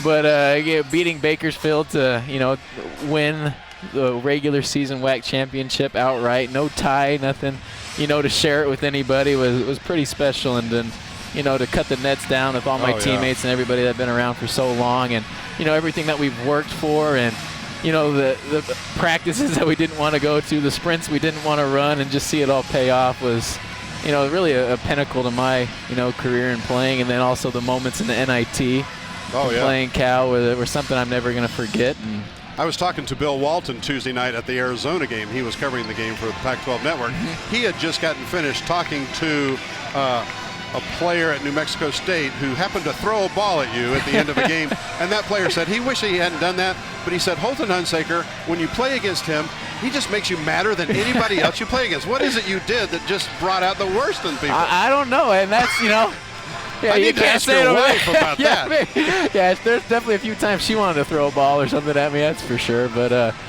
But beating Bakersfield to, win the regular season WAC championship outright, no tie, nothing, to share it with anybody was pretty special. And then, to cut the nets down with all my teammates and everybody that's been around for so long, and everything that we've worked for, and the practices that we didn't want to go to, the sprints we didn't want to run, and just see it all pay off was really a pinnacle to my career in playing. And then also the moments in the NIT playing Cal were something I'm never going to forget. And I was talking to Bill Walton Tuesday night at the Arizona game. He was covering the game for the Pac-12 Network. He had just gotten finished talking to a player at New Mexico State who happened to throw a ball at you at the end of a game, and that player said he wished he hadn't done that, but he said, Holton Hunsaker, when you play against him, he just makes you madder than anybody else you play against. What is it you did that just brought out the worst in people? I don't know, and that's, I need to ask your wife about that. Yeah, there's definitely a few times she wanted to throw a ball or something at me, that's for sure. But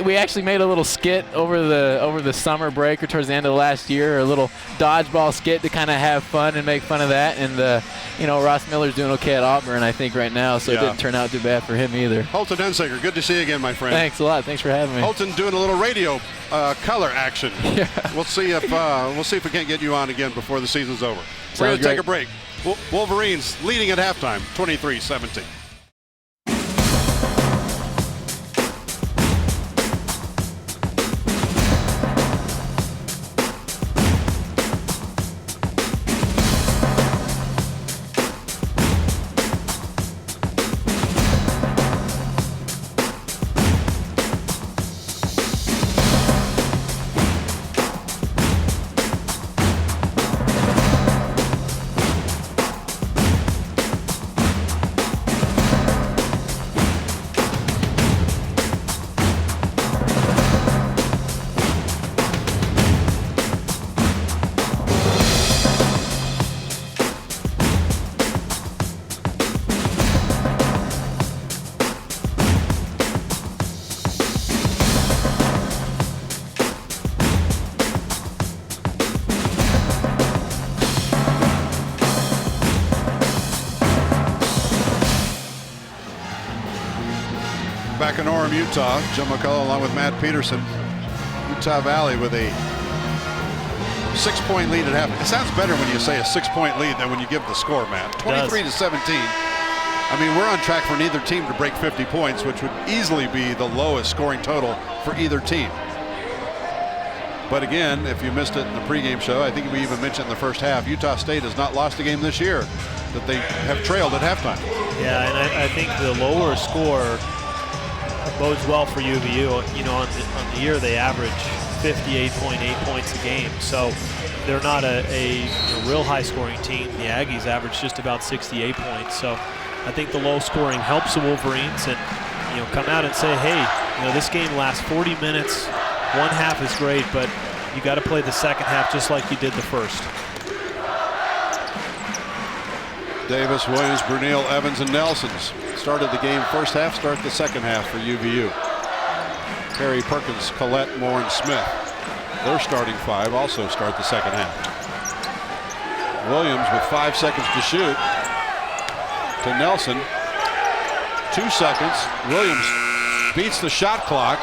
we actually made a little skit over the summer break or towards the end of last year, a little dodgeball skit to kind of have fun and make fun of that. And Ross Miller's doing okay at Auburn, I think, right now, so it didn't turn out too bad for him either. Holton Hunsaker, good to see you again, my friend. Thanks a lot. Thanks for having me. Holton doing a little radio color action. Yeah. We'll see if we can't get you on again before the season's over. We're going to take a break. Wolverines leading at halftime, 23-17. Back in Orem, Utah, Jim McCullough along with Matt Peterson. Utah Valley with a 6-point lead at half. It sounds better when you say a 6-point lead than when you give the score, Matt. 23-17. I mean, we're on track for neither team to break 50 points, which would easily be the lowest scoring total for either team. But again, if you missed it in the pregame show, I think we even mentioned in the first half, Utah State has not lost a game this year that they have trailed at halftime. Yeah, and I think the lower score bodes well for UVU. On the year they average 58.8 points a game, so they're not a real high-scoring team. The Aggies average just about 68 points, so I think the low scoring helps the Wolverines, and come out and say, hey, this game lasts 40 minutes. One half is great, but you got to play the second half just like you did the first. Davis, Williams, Brunel, Evans, and Nelson's started the game first half, start the second half for UVU. Perry, Perkins, Collette, Moore, and Smith. Their starting five also start the second half. Williams with 5 seconds to shoot to Nelson. 2 seconds. Williams beats the shot clock.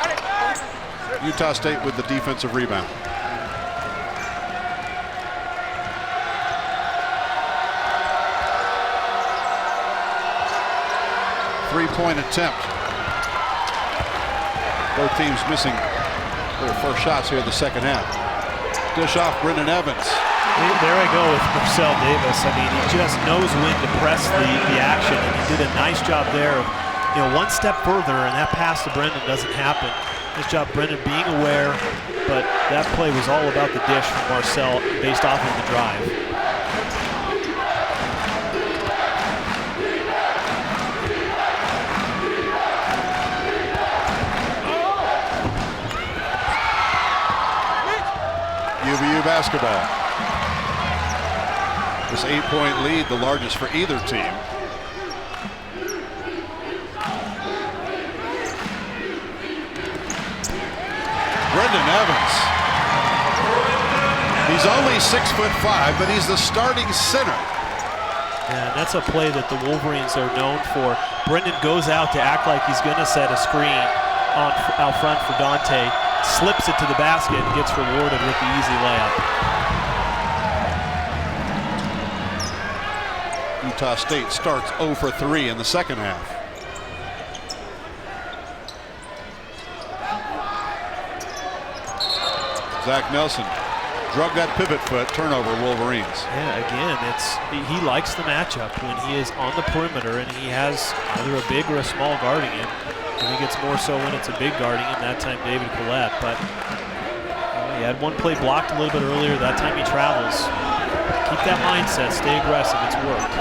Utah State with the defensive rebound. Three-point attempt. Both teams missing their first shots here in the second half. Dish off Brendan Evans. There I go with Marcel Davis. I mean, he just knows when to press the action, and he did a nice job there of, one step further, and that pass to Brendan doesn't happen. Nice job, Brendan, being aware, but that play was all about the dish from Marcel based off of the drive. UVU basketball. This 8-point lead, the largest for either team. Brendan Evans. He's only 6'5", but he's the starting center. Yeah, that's a play that the Wolverines are known for. Brendan goes out to act like he's going to set a screen out front for Dante, slips it to the basket, and gets rewarded with the easy layup. Utah State starts 0 for 3 in the second half. Zach Nelson drug that pivot foot, turnover Wolverines. Yeah, again, he likes the matchup when he is on the perimeter and he has either a big or a small guarding him. I think it's more so when it's a big guarding him, that time David Collette. But he had one play blocked a little bit earlier, that time he travels. Keep that mindset, stay aggressive, it's worked.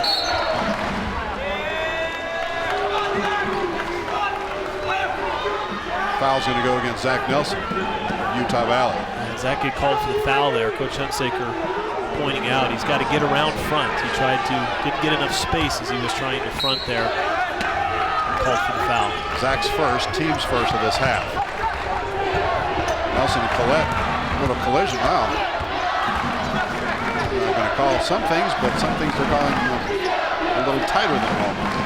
Foul's going to go against Zach Nelson, Utah Valley. Zach get called for the foul there. Coach Hunsaker pointing out he's got to get around front. He didn't get enough space as he was trying to front there. Called for the foul. Zach's first, team's first of this half. Nelson and Collette, a little collision. Wow. They're going to call some things, but some things they're calling a little tighter than normal.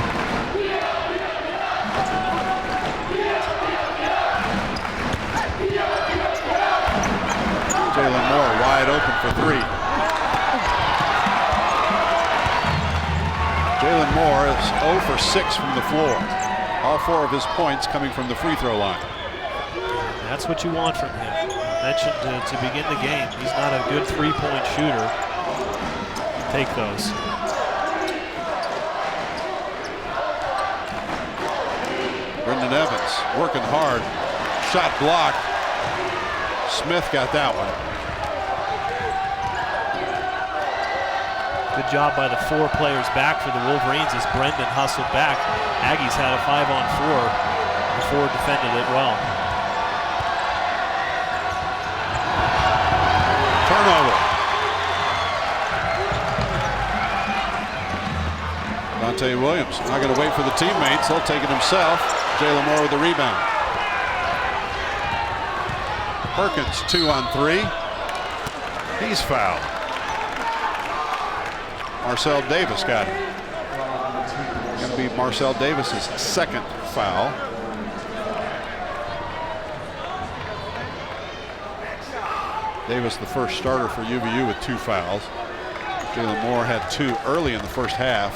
Jalen Moore wide open for 3. Jalen Moore is 0 for 6 from the floor. All 4 of his points coming from the free throw line. That's what you want from him. I mentioned to begin the game, he's not a good three-point shooter. Take those. Brendan Evans working hard. Shot blocked. Smith got that one. Good job by the 4 players back for the Wolverines as Brendan hustled back. Aggies had a 5-on-4 before defended it well. Turnover. Dante Williams not going to wait for the teammates. He'll take it himself. Jalen Moore with the rebound. Perkins 2 on 3. He's fouled. Marcel Davis got it. Going to be Marcel Davis's second foul. Davis, the first starter for UVU with 2 fouls. Jalen Moore had 2 early in the first half.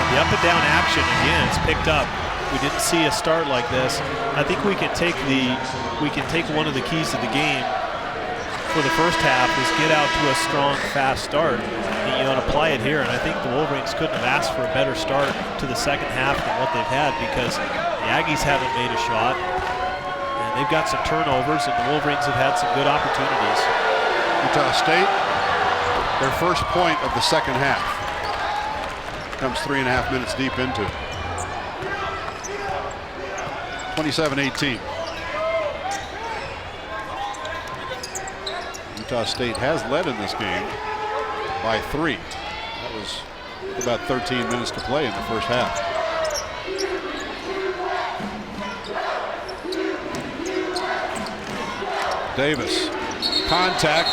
The up and down action again, it's picked up. We didn't see a start like this. I think we can take one of the keys to the game for the first half is get out to a strong, fast start. And apply it here. And I think the Wolverines couldn't have asked for a better start to the second half than what they've had because the Aggies haven't made a shot. And they've got some turnovers, and the Wolverines have had some good opportunities. Utah State, their first point of the second half. Comes 3.5 minutes deep into it. 27-18. Utah State has led in this game by 3. That was about 13 minutes to play in the first half. Davis, contact,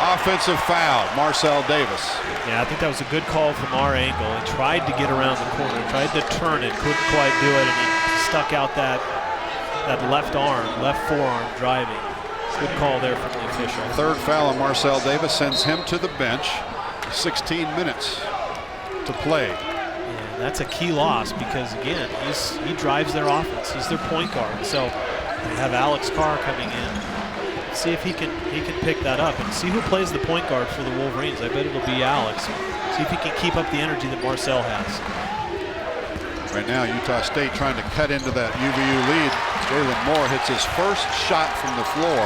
offensive foul, Marcel Davis. Yeah, I think that was a good call from our angle. He tried to get around the corner, tried to turn it, couldn't quite do it, and he stuck out that left forearm driving. Good call there from the official. Third foul on Marcel Davis sends him to the bench. 16 minutes to play. Yeah, that's a key loss because again, he drives their offense. He's their point guard. So they have Alex Carr coming in. See if he can pick that up and see who plays the point guard for the Wolverines. I bet it'll be Alex. See if he can keep up the energy that Marcel has. Right now, Utah State trying to cut into that UVU lead. Jalen Moore hits his first shot from the floor.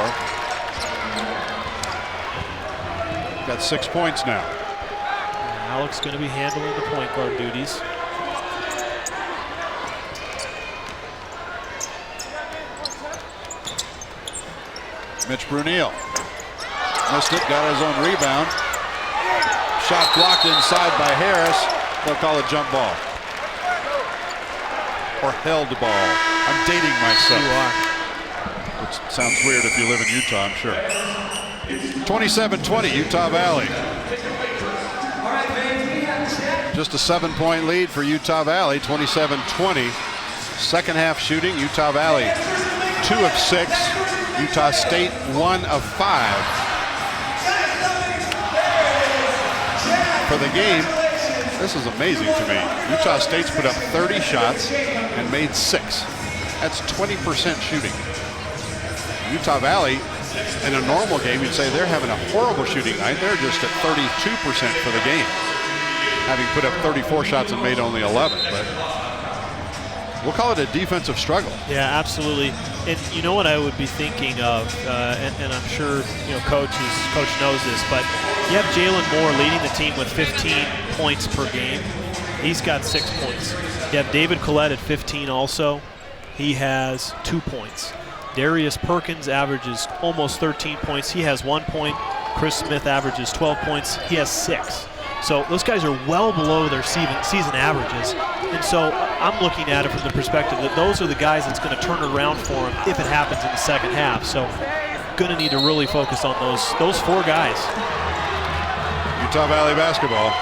Got 6 points now. Alex going to be handling the point guard duties. Mitch Brunel missed it, got his own rebound. Shot blocked inside by Harris. They'll call it jump ball. Or held ball. I'm dating myself. You are. Which sounds weird if you live in Utah, I'm sure. 27-20, Utah Valley. Just a 7-point lead for Utah Valley, 27-20. Second half shooting, Utah Valley 2 of 6. Utah State 1 of 5. For the game, this is amazing to me. Utah State's put up 30 shots and made 6. That's 20% shooting. Utah Valley, in a normal game, you'd say they're having a horrible shooting night. They're just at 32% for the game, having put up 34 shots and made only 11. But we'll call it a defensive struggle. Yeah, absolutely. And you know what I would be thinking of, and I'm sure Coach knows this, but you have Jalen Moore leading the team with 15 points per game. He's got 6 points. You have David Collette at 15 also. He has 2 points. Darius Perkins averages almost 13 points. He has 1 point. Chris Smith averages 12 points. He has 6. So those guys are well below their season averages. And so I'm looking at it from the perspective that those are the guys that's going to turn it around for them if it happens in the second half. So going to need to really focus on those 4 guys. Utah Valley basketball.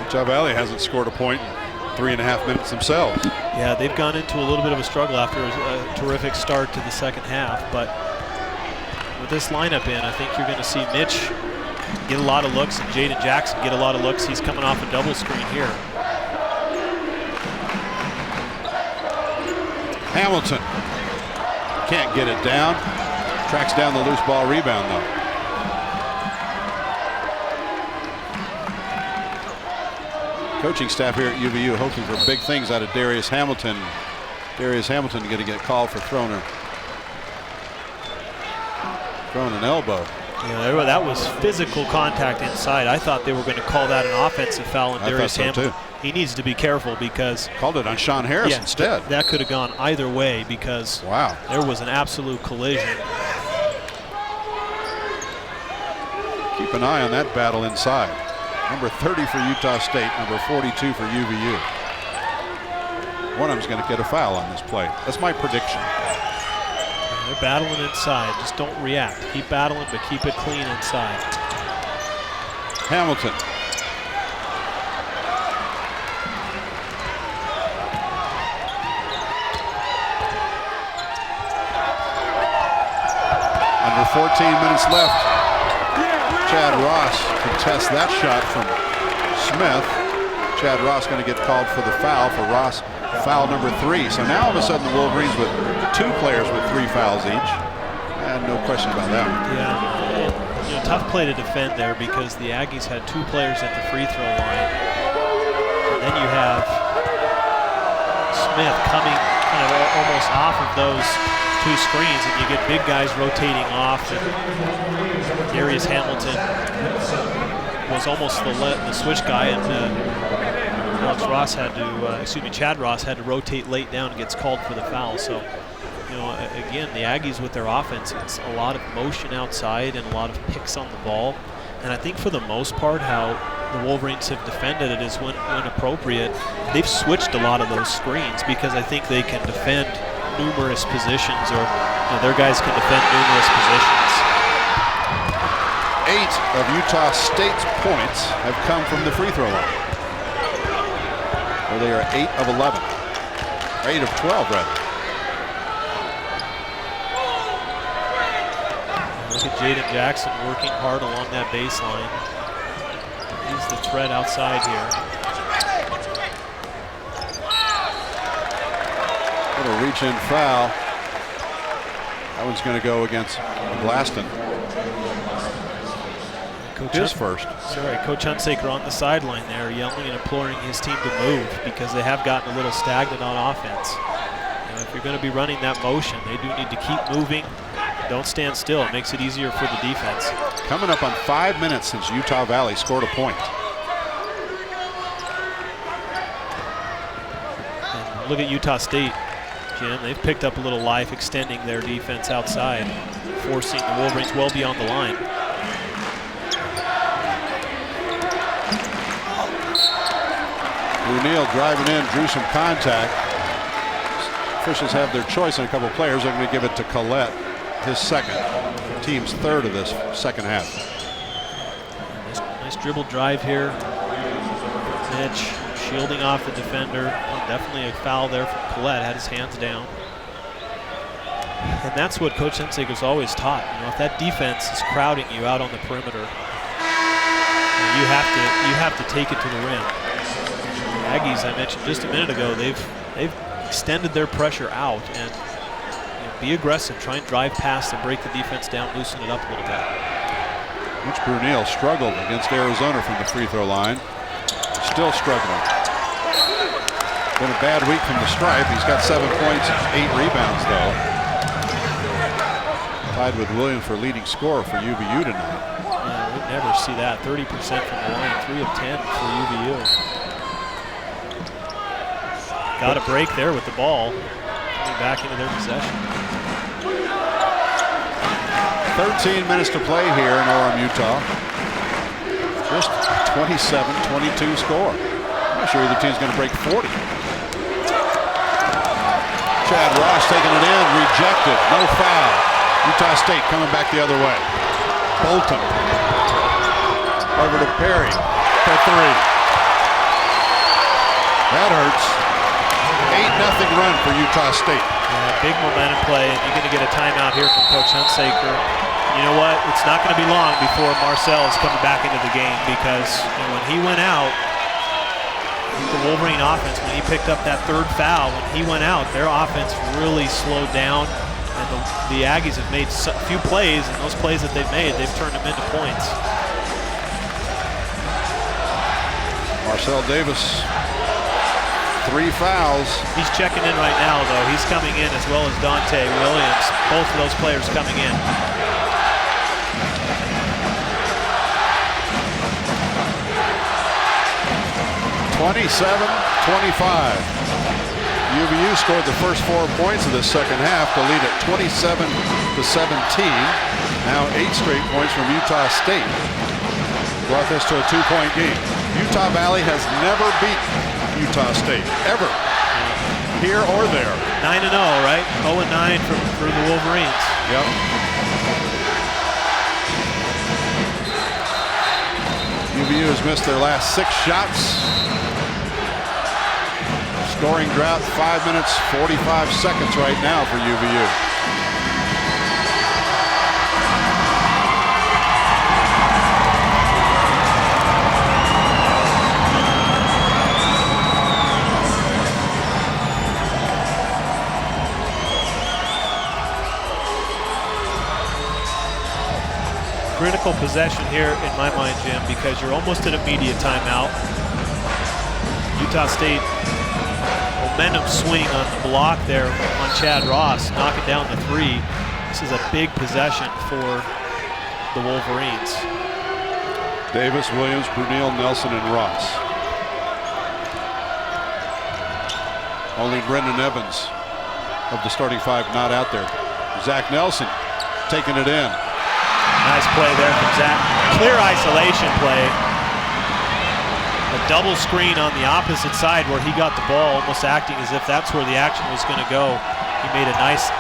Utah Valley hasn't scored a point in 3.5 minutes themselves. Yeah, they've gone into a little bit of a struggle after a terrific start to the second half, but with this lineup in, I think you're going to see Mitch get a lot of looks and Jaden Jackson get a lot of looks. He's coming off a double screen here. Hamilton can't get it down. Tracks down the loose ball rebound though. Coaching staff here at UVU hoping for big things out of Darius Hamilton. Darius Hamilton going to get called for throwing an elbow. Yeah, that was physical contact inside. I thought they were going to call that an offensive foul on Darius Hamilton. Too. He needs to be careful because called it on Sean Harris instead. That could have gone either way because there was an absolute collision. Keep an eye on that battle inside. Number 30 for Utah State, number 42 for UVU. One of them's going to get a foul on this play. That's my prediction. They're battling inside. Just don't react. Keep battling, but keep it clean inside. Hamilton. Under 14 minutes left. Chad Ross contests that shot from Smith. Chad Ross going to get called for the foul for Ross, foul number 3. So now all of a sudden the Wolverines with 2 players with 3 fouls each. And no question about that one. Yeah, tough play to defend there because the Aggies had 2 players at the free throw line. And then you have Smith coming kind of almost off of those 2 screens, and you get big guys rotating off. And Darius Hamilton was almost the switch guy, and Chad Ross had to rotate late down and gets called for the foul. So, again, the Aggies with their offense, it's a lot of motion outside and a lot of picks on the ball. And I think for the most part, how the Wolverines have defended it is when appropriate. They've switched a lot of those screens because I think they can defend numerous positions, or their guys can defend numerous positions. 8 of Utah State's points have come from the free throw line, where they are 8 of 11, 8 of 12 rather. Look at Jaden Jackson working hard along that baseline. He's the threat outside here. Little reach-in foul. That one's going to go against Glaston. His first. Coach Hunsaker on the sideline there, yelling and imploring his team to move because they have gotten a little stagnant on offense. If you're going to be running that motion, they do need to keep moving. Don't stand still. It makes it easier for the defense. Coming up on 5 minutes since Utah Valley scored a point. Look at Utah State, Jim. They've picked up a little life, extending their defense outside, forcing the Wolverines well beyond the line. O'Neal driving in, drew some contact. Officials have their choice on a couple of players. They're going to give it to Collette, his second. Team's third of this second half. Nice dribble drive here. Mitch shielding off the defender. Well, definitely a foul there from Collette, had his hands down. And that's what Coach Sensik has always taught. You know, if that defense is crowding you out on the perimeter, you have to take it to the rim. The Aggies, I mentioned just a minute ago, they've extended their pressure out and be aggressive, try and drive past and break the defense down, loosen it up a little bit. Mitch Brunel struggled against Arizona from the free throw line. Still struggling. Been a bad week from the stripe. He's got 7 points, 8 rebounds though. Tied with Williams for leading scorer for UVU tonight. Yeah, we'd never see that. 30% from the line, 3 of 10 for UVU. Got a break there with the ball. Coming back into their possession. 13 minutes to play here in Orem, Utah. Just 27-22 score. I'm not sure either team's going to break 40. Chad Ross taking it in, rejected, no foul. Utah State coming back the other way. Bolton over to Perry for 3. That hurts. 8-0 run for Utah State. Yeah, big momentum play, and you're going to get a timeout here from Coach Hunsaker. You know what? It's not going to be long before Marcel is coming back into the game, because when he went out, the Wolverine offense, when he picked up that third foul, when he went out, their offense really slowed down, and the Aggies have made a few plays, and those plays that they've made, they've turned them into points. Marcel Davis, 3 fouls. He's checking in right now, though. He's coming in as well as Dante Williams. Both of those players coming in. 27-25. UVU scored the first 4 points of the second half to lead at 27-17. Now 8 straight points from Utah State. Brought this to a 2-point game. Utah Valley has never beaten Utah State, ever. Here or there. 9-0, right? 0-9 for the Wolverines. Yep. UVU has missed their last 6 shots. Scoring drought, 5 minutes, 45 seconds right now for UVU. Critical possession here in my mind, Jim, because you're almost in immediate timeout. Utah State momentum swing on the block there on Chad Ross, knocking down the 3. This is a big possession for the Wolverines. Davis, Williams, Brunel, Nelson, and Ross. Only Brendan Evans of the starting 5 not out there. Zach Nelson taking it in. Nice play there from Zach. Clear isolation play. A double screen on the opposite side where he got the ball, almost acting as if that's where the action was going to go. He made a nice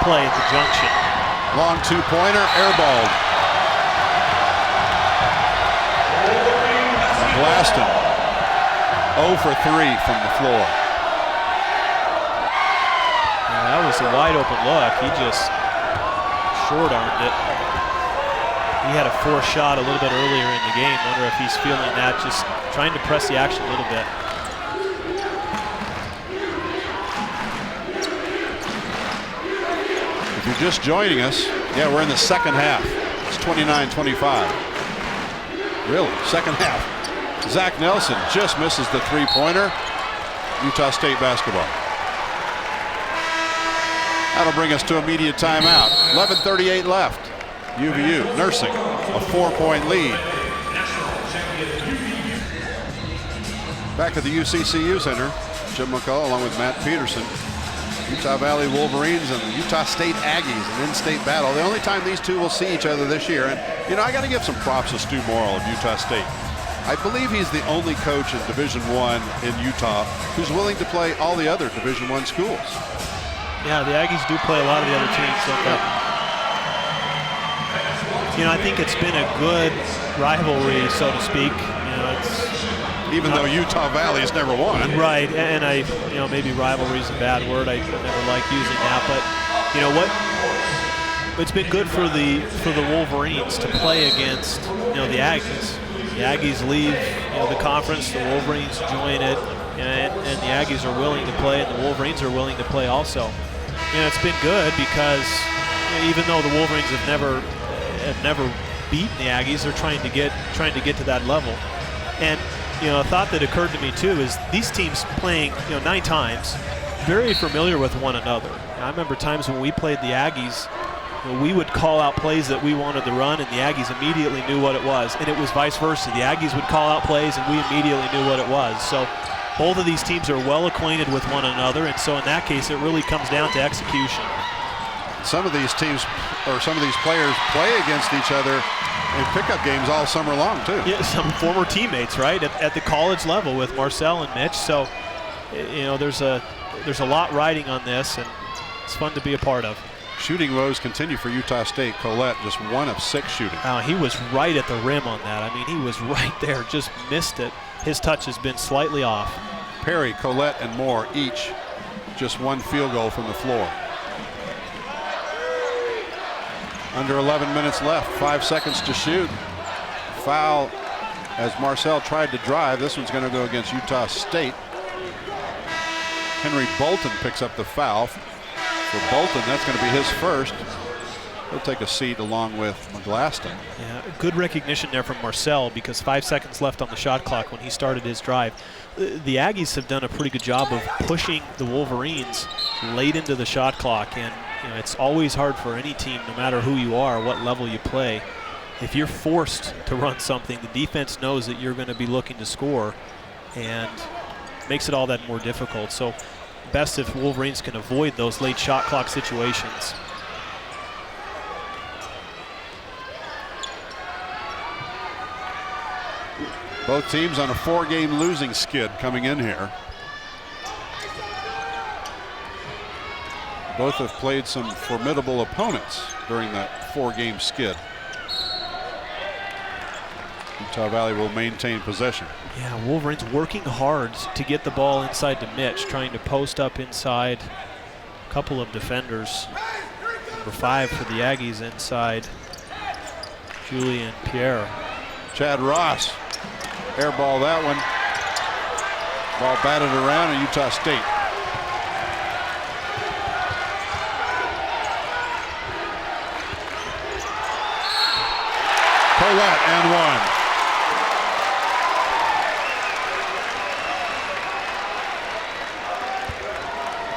play at the junction. Long 2-pointer, airballed. Blaston, 0 for 3 from the floor. Yeah, that was a wide open look. He just short-armed it. He had a forced shot a little bit earlier in the game. Wonder if he's feeling that, just trying to press the action a little bit. If you're just joining us, yeah, we're in the second half. It's 29-25. Really, second half. Zach Nelson just misses the 3-pointer. Utah State basketball. That'll bring us to immediate timeout. 11:38 left. UVU nursing a 4-point lead. Back at the UCCU Center, Chip McCullough along with Matt Peterson. Utah Valley Wolverines and the Utah State Aggies, an in-state battle. The only time these two will see each other this year. And, you know, I got to give some props to Stu Morrill of Utah State. I believe he's the only coach in Division I in Utah who's willing to play all the other Division I schools. Yeah, the Aggies do play a lot of the other teams, don't they? You know, I think it's been a good rivalry, so to speak. You know, it's even though Utah Valley's never won. Right, and you know, maybe rivalry is a bad word. I never like using that, but you know what? It's been good for the Wolverines to play against, you know, the Aggies. The Aggies leave, you know, the conference, the Wolverines join it, and the Aggies are willing to play, and the Wolverines are willing to play also. You know, it's been good because, you know, even though the Wolverines have never beaten the Aggies, they're trying to get to that level. And you know, a thought that occurred to me too is these teams playing, you know, 9 times, very familiar with one another. I remember times when we played the Aggies, you know, we would call out plays that we wanted to run, and the Aggies immediately knew what it was. And it was vice versa. The Aggies would call out plays, and we immediately knew what it was. So both of these teams are well acquainted with one another, and so in that case, it really comes down to execution. Some of these teams, or some of these players, play against each other in pickup games all summer long too. Yeah, some former teammates, right, at the college level with Marcel and Mitch. So, you know, there's a lot riding on this, and it's fun to be a part of. Shooting woes continue for Utah State. Collette just 1 of 6 shooting. He was right at the rim on that. I mean, he was right there, just missed it. His touch has been slightly off. Perry, Collette, and Moore each just 1 field goal from the floor. Under 11 minutes left, 5 seconds to shoot. Foul as Marcel tried to drive. This one's going to go against Utah State. Henry Bolton picks up the foul. For Bolton, that's going to be his first. He'll take a seat along with McGlaston. Yeah, good recognition there from Marcel, because 5 seconds left on the shot clock when he started his drive. The Aggies have done a pretty good job of pushing the Wolverines late into the shot clock, and you know, it's always hard for any team, no matter who you are, what level you play. If you're forced to run something, the defense knows that you're going to be looking to score, and makes it all that more difficult. So best if Wolverines can avoid those late shot clock situations. Both teams on a 4-game losing skid coming in here. Both have played some formidable opponents during that 4-game skid. Utah Valley will maintain possession. Yeah, Wolverines working hard to get the ball inside to Mitch, trying to post up inside. A couple of defenders. Number 5 for the Aggies inside, Julian Pierre. Chad Ross, airball that one. Ball batted around in Utah State. Collette and 1.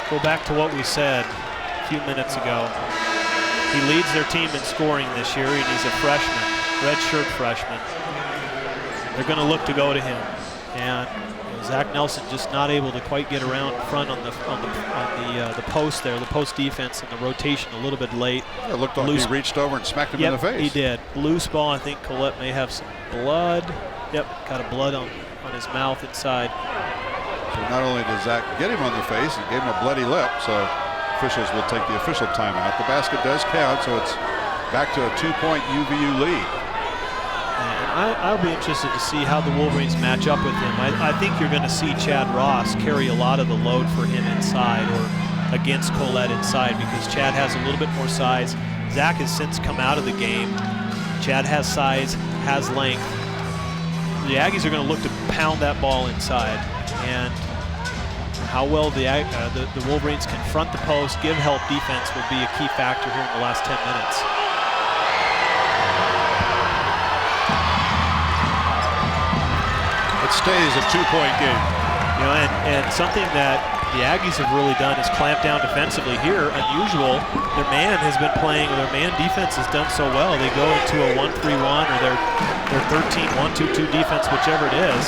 Go back to what we said a few minutes ago. He leads their team in scoring this year, and he's a freshman, redshirt freshman. They're going to look to go to him, and you know, Zach Nelson just not able to quite get around front on the post there, the post defense, and the rotation a little bit late. It looked like he reached over and smacked him in the face. He did. Loose ball. I think Collette may have some blood. Yep, got a blood on his mouth inside. So not only did Zach get him on the face, he gave him a bloody lip, so officials will take the official timeout. The basket does count, so it's back to a 2-point UVU lead. And I'll be interested to see how the Wolverines match up with him. I think you're going to see Chad Ross carry a lot of the load for him inside, or against Collette inside, because Chad has a little bit more size. Zach has since come out of the game. Chad has size, has length. The Aggies are going to look to pound that ball inside, and how well the Wolverines confront the post, give help defense will be a key factor here in the last 10 minutes. It stays a 2-point game. You know, and something that the Aggies have really done is clamp down defensively here. Unusual. Their man has been playing, their man defense has done so well. They go into a 1-3-1 or their 13-1-2-2 defense, whichever it is.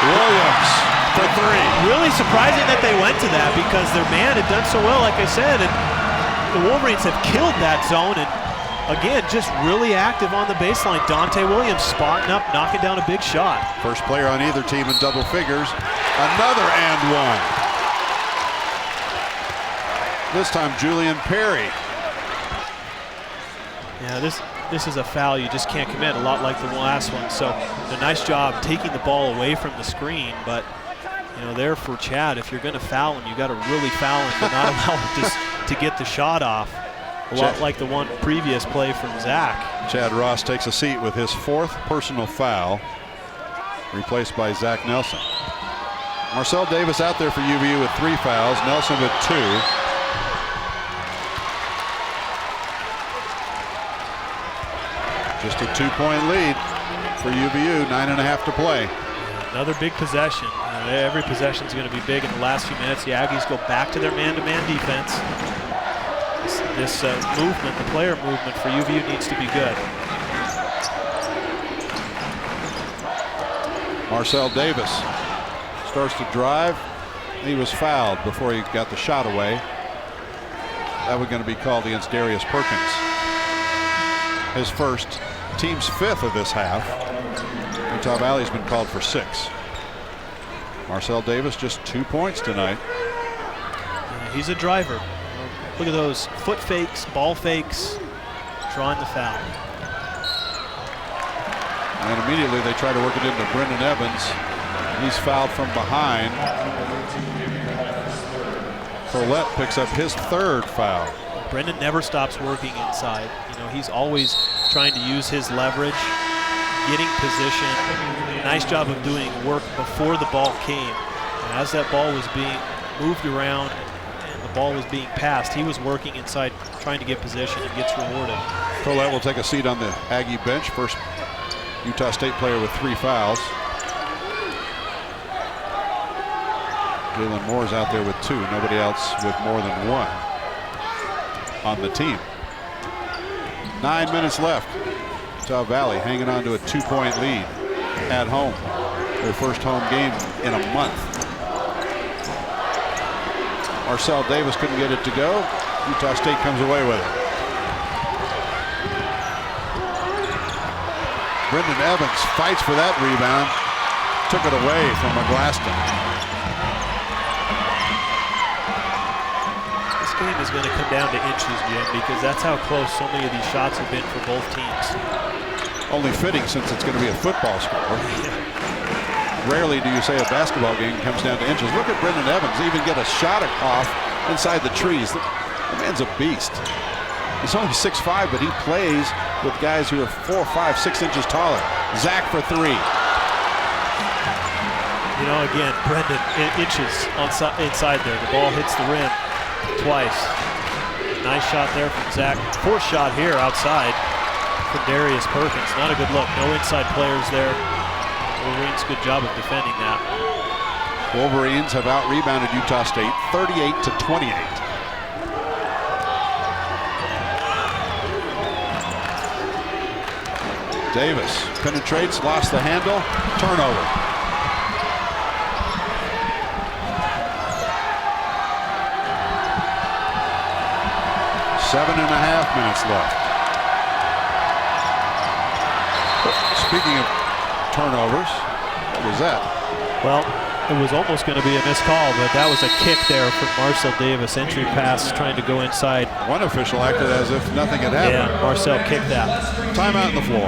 Williams for three. Really surprising that they went to that because their man had done so well, like I said, and the Wolverines have killed that zone, and again, just really active on the baseline. Dante Williams spotting up, knocking down a big shot. First player on either team in double figures. Another and one. This time Julian Perry. Yeah, this is a foul you just can't commit, a lot like the last one. So a nice job taking the ball away from the screen, but there for Chad, if you're going to foul him, you got to really foul him to not allow him to get the shot off. A lot like the one previous play from Zach. Chad Ross takes a seat with his 4th personal foul, replaced by Zach Nelson. Marcel Davis out there for UVU with 3 fouls, Nelson with 2. Just a 2-point lead for UVU, 9.5 to play. Another big possession. Every possession is going to be big in the last few minutes. The Aggies go back to their man-to-man defense. This movement, the player movement for UVU needs to be good. Marcel Davis starts to drive. He was fouled before he got the shot away. That was going to be called against Darius Perkins. His first, team's 5th of this half. Utah Valley's been called for 6. Marcel Davis just 2 points tonight. He's a driver. Look at those foot fakes, ball fakes, drawing the foul. And immediately they try to work it into Brendan Evans. He's fouled from behind. Colette picks up his 3rd foul. Brendan never stops working inside. He's always trying to use his leverage, getting position. Nice job of doing work before the ball came. And as that ball was being moved around, ball was being passed, he was working inside trying to get position and gets rewarded. Colette will take a seat on the Aggie bench. First Utah State player with 3 fouls. Jalen Moore's out there with 2. Nobody else with more than 1 on the team. 9 minutes left. Utah Valley hanging on to a 2-point lead at home. Their first home game in a month. Marcel Davis couldn't get it to go. Utah State comes away with it. Brendan Evans fights for that rebound. Took it away from McGlaston. This game is going to come down to inches, Jim, because that's how close so many of these shots have been for both teams. Only fitting since it's going to be a football score. Rarely do you say a basketball game comes down to inches. Look at Brendan Evans even get a shot off inside the trees. The man's a beast. He's only 6'5", but he plays with guys who are 4, 5, 6 inches taller. Zach for 3. Again, Brendan inches inside there. The ball hits the rim twice. Nice shot there from Zach. 4th shot here outside from Darius Perkins. Not a good look. No inside players there. Wolverines, good job of defending that. Wolverines have out-rebounded Utah State 38-28. Davis penetrates, lost the handle, turnover. Seven and a half minutes left. Speaking of turnovers, what was that? Well, it was almost going to be a missed call, but that was a kick there from Marcel Davis. Entry pass trying to go inside. One official acted as if nothing had happened. Yeah, Marcel kicked that. Timeout on the floor.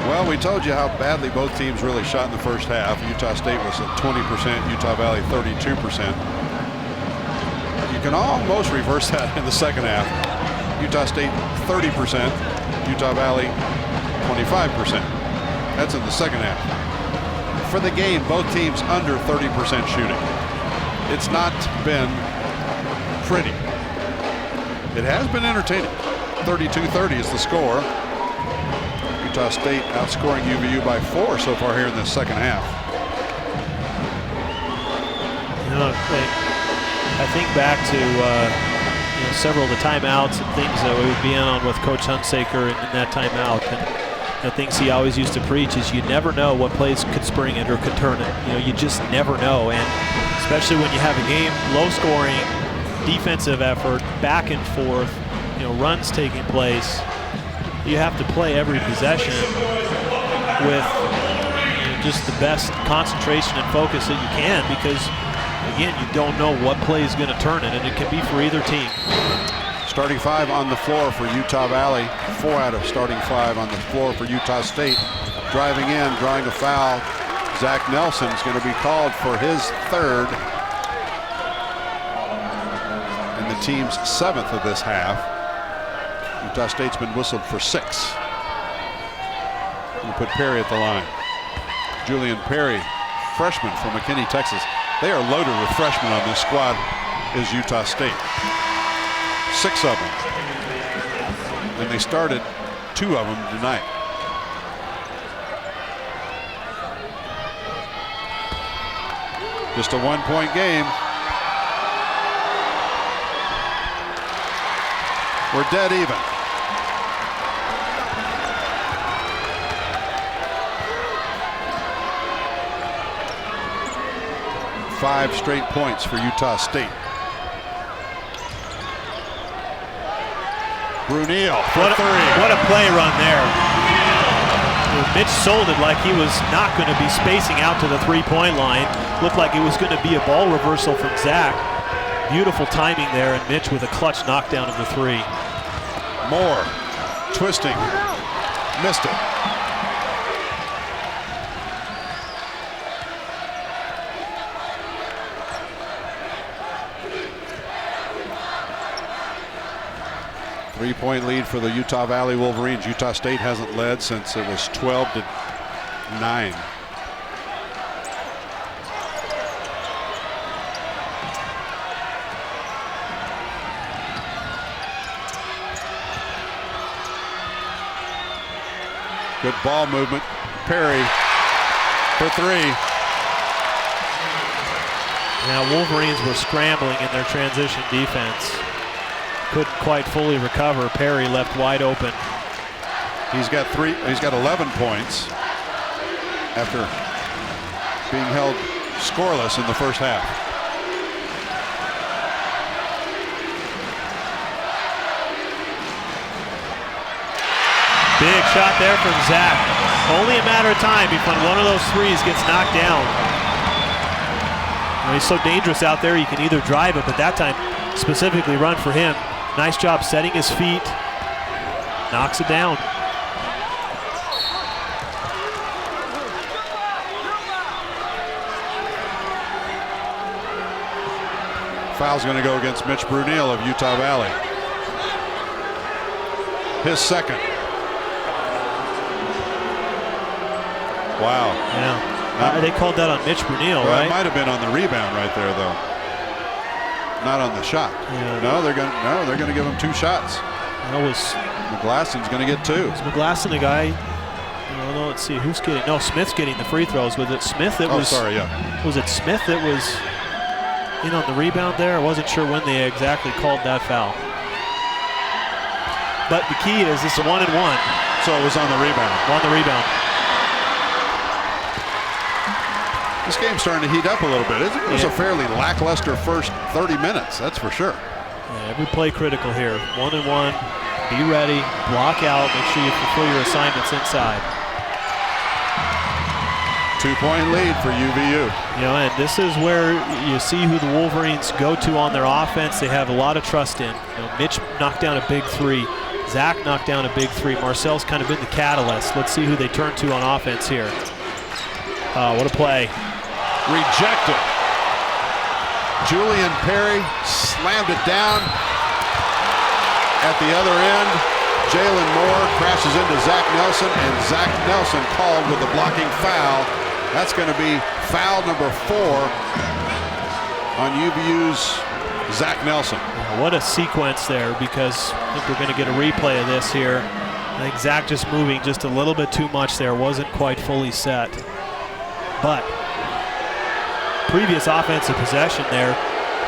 Well, we told you how badly both teams really shot in the first half. Utah State was at 20%, Utah Valley 32%. You can almost reverse that in the second half. Utah State 30%, Utah Valley 25%. That's in the second half. For the game, both teams under 30% shooting. It's not been pretty. It has been entertaining. 32-30 is the score. Utah State outscoring UVU by 4 so far here in the second half. I think back to several of the timeouts and things that we would be in on with Coach Hunsaker in that timeout. And the things he always used to preach is you never know what plays could spring it or could turn it. You know, you just never know. And especially when you have a game, low scoring, defensive effort, back and forth, you know, runs taking place, you have to play every possession with just the best concentration and focus that you can, because again, you don't know what play is going to turn it, and it can be for either team. Starting 5 on the floor for Utah Valley. 4 out of starting 5 on the floor for Utah State. Driving in, drawing a foul. Zach Nelson is going to be called for his 3rd and the team's 7th of this half. Utah State's been whistled for 6. We'll put Perry at the line. Julian Perry, freshman from McKinney, Texas. They are loaded with freshmen on this squad, is Utah State. 6 of them. And they started 2 of them tonight. Just a 1-point game. We're dead even. Five straight points for Utah State. Brunel for 3. What a play run there. Mitch sold it like he was not going to be spacing out to the 3-point line. Looked like it was going to be a ball reversal from Zach. Beautiful timing there, and Mitch with a clutch knockdown of the 3. Moore twisting, missed it. Three-point lead for the Utah Valley Wolverines. Utah State hasn't led since it was 12-9. Good ball movement. Perry for 3. Now Wolverines were scrambling in their transition defense. Couldn't quite fully recover. Perry left wide open. He's got 11 points after being held scoreless in the first half. Big shot there from Zach. Only a matter of time before one of those threes gets knocked down. He's so dangerous out there, you can either drive it, but that time specifically run for him. Nice job setting his feet. Knocks it down. Foul's going to go against Mitch Brunel of Utah Valley. His 2nd. Wow. Yeah. They called that on Mitch Brunel, right? It might have been on the rebound right there, though. Not on the shot. Yeah. No, they're going to give him 2 shots. That was McGlasson's going to get 2. Is McGlasson the guy? No, let's see who's getting. No, Smith's getting the free throws. Was it Smith that was? Sorry, yeah. Was it Smith that was in on the rebound there? I wasn't sure when they exactly called that foul. But the key is it's 1-1. So it was on the rebound. On the rebound. This game's starting to heat up a little bit. It was a fairly lackluster first 30 minutes, that's for sure. Yeah, every play critical here. 1-1. Be ready. Block out. Make sure you fulfill your assignments inside. 2-point lead for UVU. You know, and this is where you see who the Wolverines go to on their offense. They have a lot of trust in. You know, Mitch knocked down a big 3. Zach knocked down a big 3. Marcel's kind of been the catalyst. Let's see who they turn to on offense here. What a play. Rejected. Julian Perry slammed it down. At the other end, Jalen Moore crashes into Zach Nelson, and Zach Nelson called with a blocking foul. That's going to be foul number 4 on UVU's Zach Nelson. What a sequence there, because I think we're going to get a replay of this here. I think Zach just moving just a little bit too much there, wasn't quite fully set. But previous offensive possession there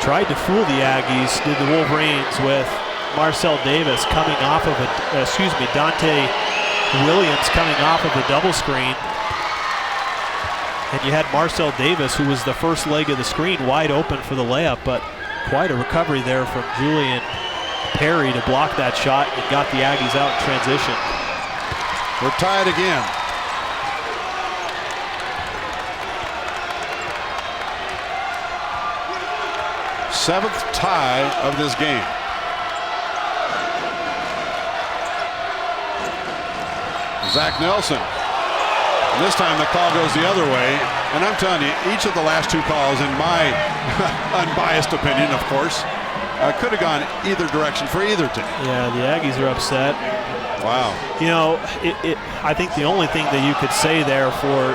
tried to fool the Aggies, did the Wolverines, with Marcel Davis coming off of Dante Williams coming off of the double screen. And you had Marcel Davis, who was the first leg of the screen, wide open for the layup, but quite a recovery there from Julian Perry to block that shot and got the Aggies out in transition. We're tied again. Seventh tie of this game. Zach Nelson. And this time the call goes the other way. And I'm telling you, each of the last two calls, in my unbiased opinion, of course, could have gone either direction for either team. Yeah, the Aggies are upset. Wow. You know, I think the only thing that you could say there for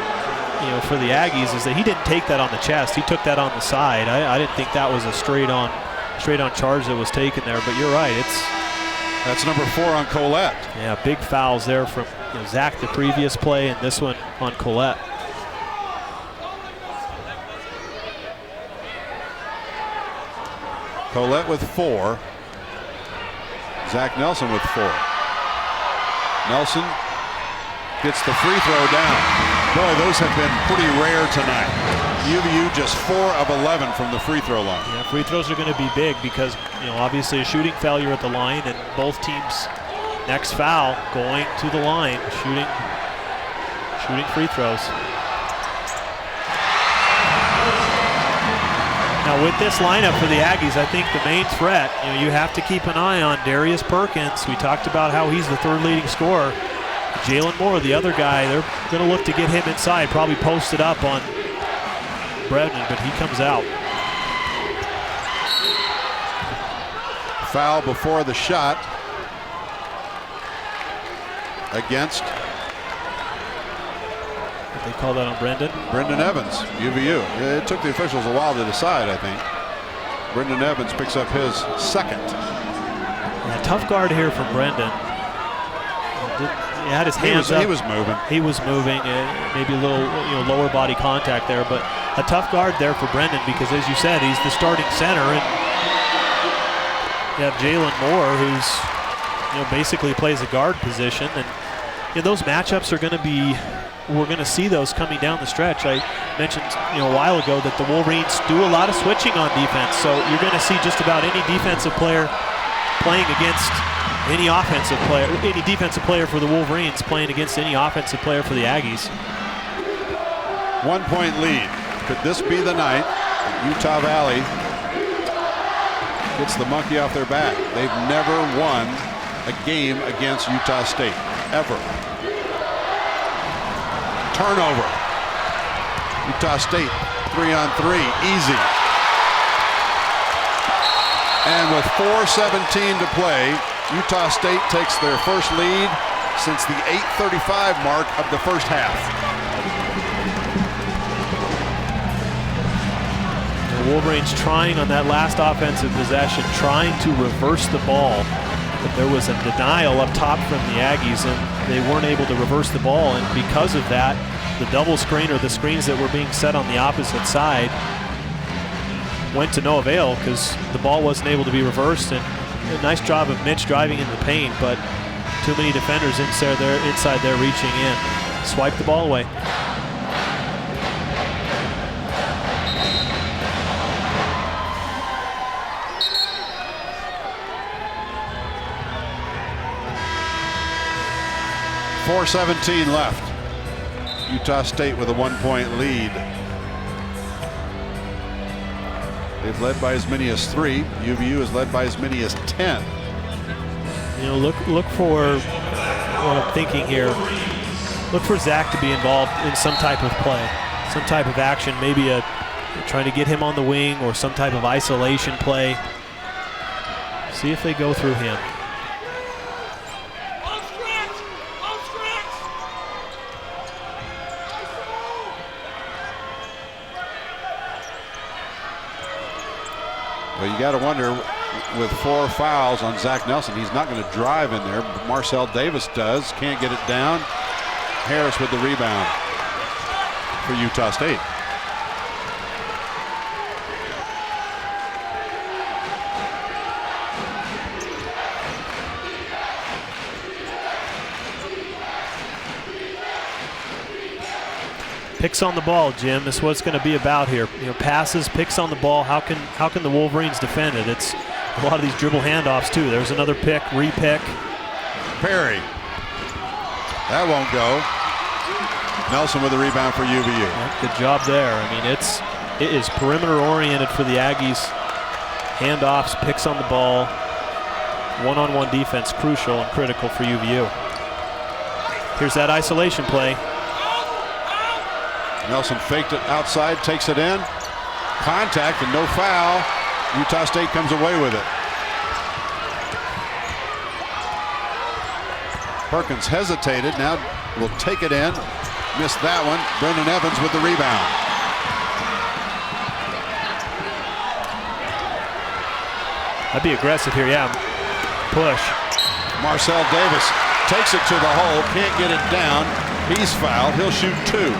the Aggies is that he didn't take that on the chest. He took that on the side. I didn't think that was a straight on charge that was taken there. But you're right. That's number 4 on Colette. Yeah, big fouls there from Zach the previous play, and this one on Colette. Colette with 4. Zach Nelson with 4. Nelson gets the free throw down. Boy, those have been pretty rare tonight. UVU just 4 of 11 from the free throw line. Yeah, free throws are going to be big because, obviously a shooting failure at the line, and both teams' next foul going to the line, shooting free throws. Now with this lineup for the Aggies, I think the main threat, you have to keep an eye on Darius Perkins. We talked about how he's the third leading scorer. Jalen Moore, the other guy, they're going to look to get him inside, probably posted up on Brennan, but he comes out. Foul before the shot against. Did they call that on Brendan? Brendan Evans, UVU. It took the officials a while to decide, I think. Brendan Evans picks up his second. Yeah, tough guard here from Brendan. He had his hands up. He was moving. He was moving. Maybe a little lower body contact there, but a tough guard there for Brendan because, as you said, he's the starting center, and you have Jalen Moore, who's basically plays a guard position, and those matchups are going to be. We're going to see those coming down the stretch. I mentioned a while ago that the Wolverines do a lot of switching on defense, so you're going to see just about any defensive player playing against any offensive player, any defensive player for the Wolverines playing against any offensive player for the Aggies. 1 point lead. Could this be the night Utah Valley gets the monkey off their back? They've never won a game against Utah State, ever. Turnover. Utah State 3-on-3, easy. And with 4:17 to play, Utah State takes their first lead since the 8:35 mark of the first half. The Wolverines trying on that last offensive possession, trying to reverse the ball. But there was a denial up top from the Aggies, and they weren't able to reverse the ball. And because of that, the double screen, or the screens that were being set on the opposite side, went to no avail because the ball wasn't able to be reversed. And a nice job of Mitch driving in the paint, but too many defenders inside there reaching in. Swipe the ball away. .417 left. Utah State with a 1 point lead. They've led by as many as 3. UVU has led by as many as 10. Look for what I'm thinking here. Look for Zach to be involved in some type of play, some type of action, maybe trying to get him on the wing or some type of isolation play. See if they go through him. Well, you got to wonder, with 4 fouls on Zach Nelson, he's not going to drive in there. But Marcel Davis does. Can't get it down. Harris with the rebound for Utah State. Picks on the ball, Jim. This is what it's going to be about here. You know, passes, picks on the ball. How can the Wolverines defend it? It's a lot of these dribble handoffs too. There's another pick, re-pick. Perry. That won't go. Nelson with the rebound for UVU. Yeah, good job there. I mean, it is perimeter oriented for the Aggies. Handoffs, picks on the ball. One-on-one defense, crucial and critical for UVU. Here's that isolation play. Nelson faked it outside, takes it in. Contact and no foul. Utah State comes away with it. Perkins hesitated, now will take it in. Missed that one. Brendan Evans with the rebound. I'd be aggressive here, yeah. Push. Marcel Davis takes it to the hole, can't get it down. He's fouled, he'll shoot 2.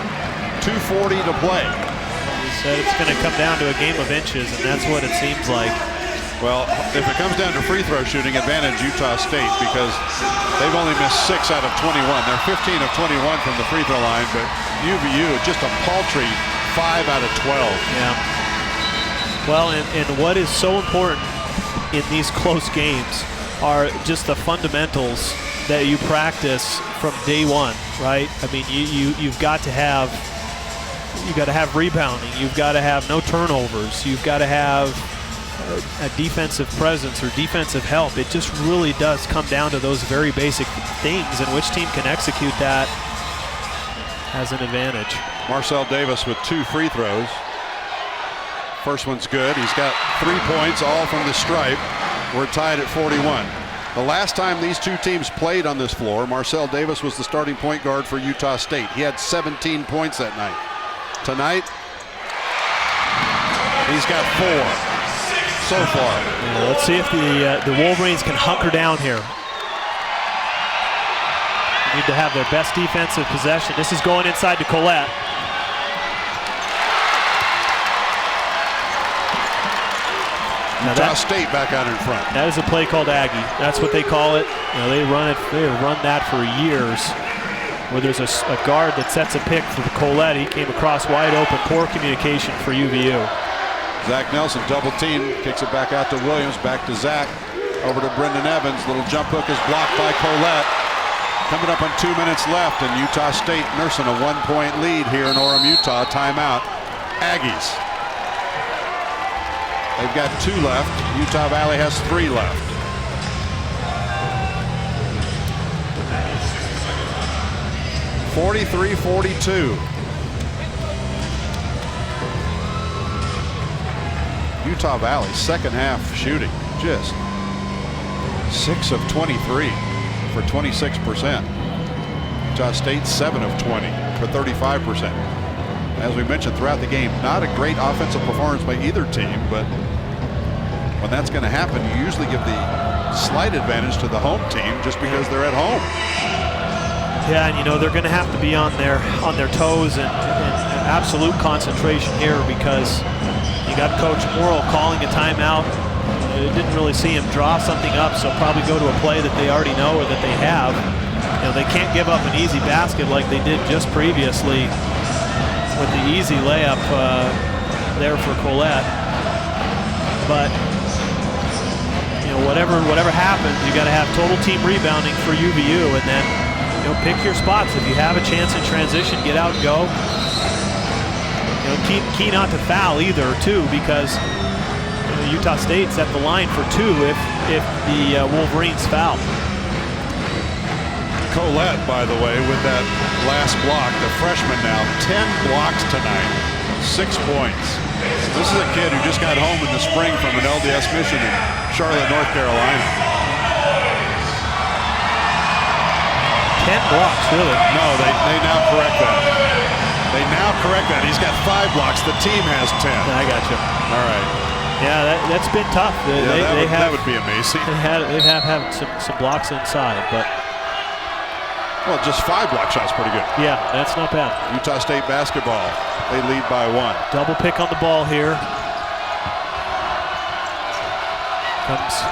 2:40 to play. He said it's going to come down to a game of inches, and that's what it seems like. Well, if it comes down to free throw shooting, advantage Utah State because they've only missed 6 out of 21. They're 15 of 21 from the free throw line, but UVU just a paltry 5 out of 12. Yeah. Well, and what is so important in these close games are just the fundamentals that you practice from day one, right? I mean, you've got to have rebounding. You've got to have no turnovers. You've got to have a defensive presence or defensive help. It just really does come down to those very basic things, and which team can execute that has an advantage. Marcel Davis with 2 free throws. First one's good. He's got 3 points, all from the stripe. We're tied at 41. The last time these two teams played on this floor, Marcel Davis was the starting point guard for Utah State. He had 17 points that night. Tonight, he's got 4 so far. Yeah, let's see if the Wolverines can hunker down here. Need to have their best defensive possession. This is going inside to Collette. Utah State back out in front. That is a play called Aggie. That's what they call it. You know, they run that for years. Where there's a guard that sets a pick for Collette. He came across wide open. Poor communication for UVU. Zach Nelson double team, kicks it back out to Williams, back to Zach, over to Brendan Evans. Little jump hook is blocked by Collette. Coming up on 2 minutes left, and Utah State nursing a 1-point lead here in Orem, Utah. Timeout. Aggies. They've got 2 left. Utah Valley has 3 left. (43-42). Utah Valley second half shooting just 6 of 23 for 26%. Utah State 7 of 20 for 35%. As we mentioned throughout the game, not a great offensive performance by either team, but when that's going to happen, you usually give the slight advantage to the home team just because they're at home. Yeah, and you know they're going to have to be on their toes and absolute concentration here because you got Coach Morrill calling a timeout. Didn't really see him draw something up, so probably go to a play that they already know or that they have. You know, they can't give up an easy basket like they did just previously with the easy layup there for Collette. But you know, whatever happens, you got to have total team rebounding for UVU, and then pick your spots. If you have a chance in transition, get out and go. Key not to foul either, too, because Utah State's at the line for 2 if the Wolverines foul. Collette, by the way, with that last block, the freshman now, 10 blocks tonight, 6 points. This is a kid who just got home in the spring from an LDS mission in Charlotte, North Carolina. 10 blocks, really? No, they now correct that. They now correct that. He's got 5 blocks. The team has 10. I got you. All right. Yeah, that's been tough. That would be amazing. They have had some blocks inside, but well, just 5 block shots, pretty good. Yeah, that's not bad. Utah State basketball. They lead by 1. Double pick on the ball here. Comes.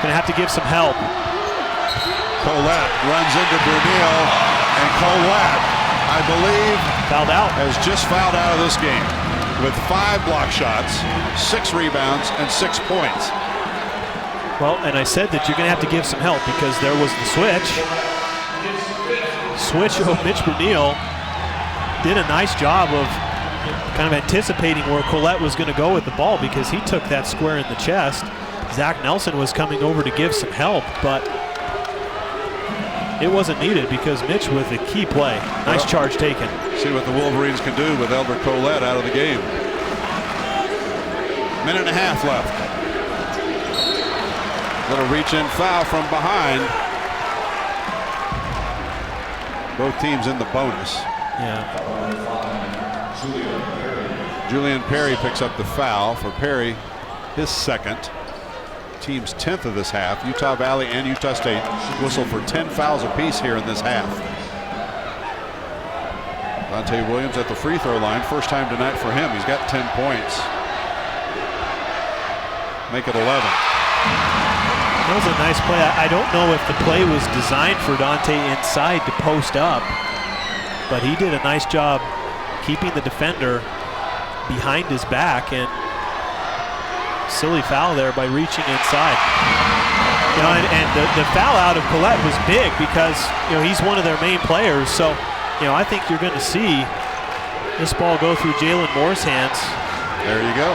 Gonna have to give some help. Collette runs into Brunel, and Collette, I believe, Fouled out. has just fouled out of this game with 5 block shots, 6 rebounds, and 6 points. Well, and I said that you're going to have to give some help because there was the switch. Mitch Brunel did a nice job of kind of anticipating where Collette was going to go with the ball because he took that square in the chest. Zach Nelson was coming over to give some help, but it wasn't needed because Mitch with a key play. Nice charge taken. See what the Wolverines can do with Elder Collette out of the game. Minute and a half left. Little reach-in foul from behind. Both teams in the bonus. Yeah. Julian Perry picks up the foul. For Perry, his second. Team's 10th of this half. Utah Valley and Utah State whistle for 10 fouls apiece here in this half. Dante Williams at the free throw line. First time tonight for him. He's got 10 points. Make it 11. That was a nice play. I don't know if the play was designed for Dante inside to post up, but he did a nice job keeping the defender behind his back, and silly foul there by reaching inside. You know, and the foul out of Collette was big because, you know, he's one of their main players. So, you know, I think you're going to see this ball go through Jalen Moore's hands. There you go.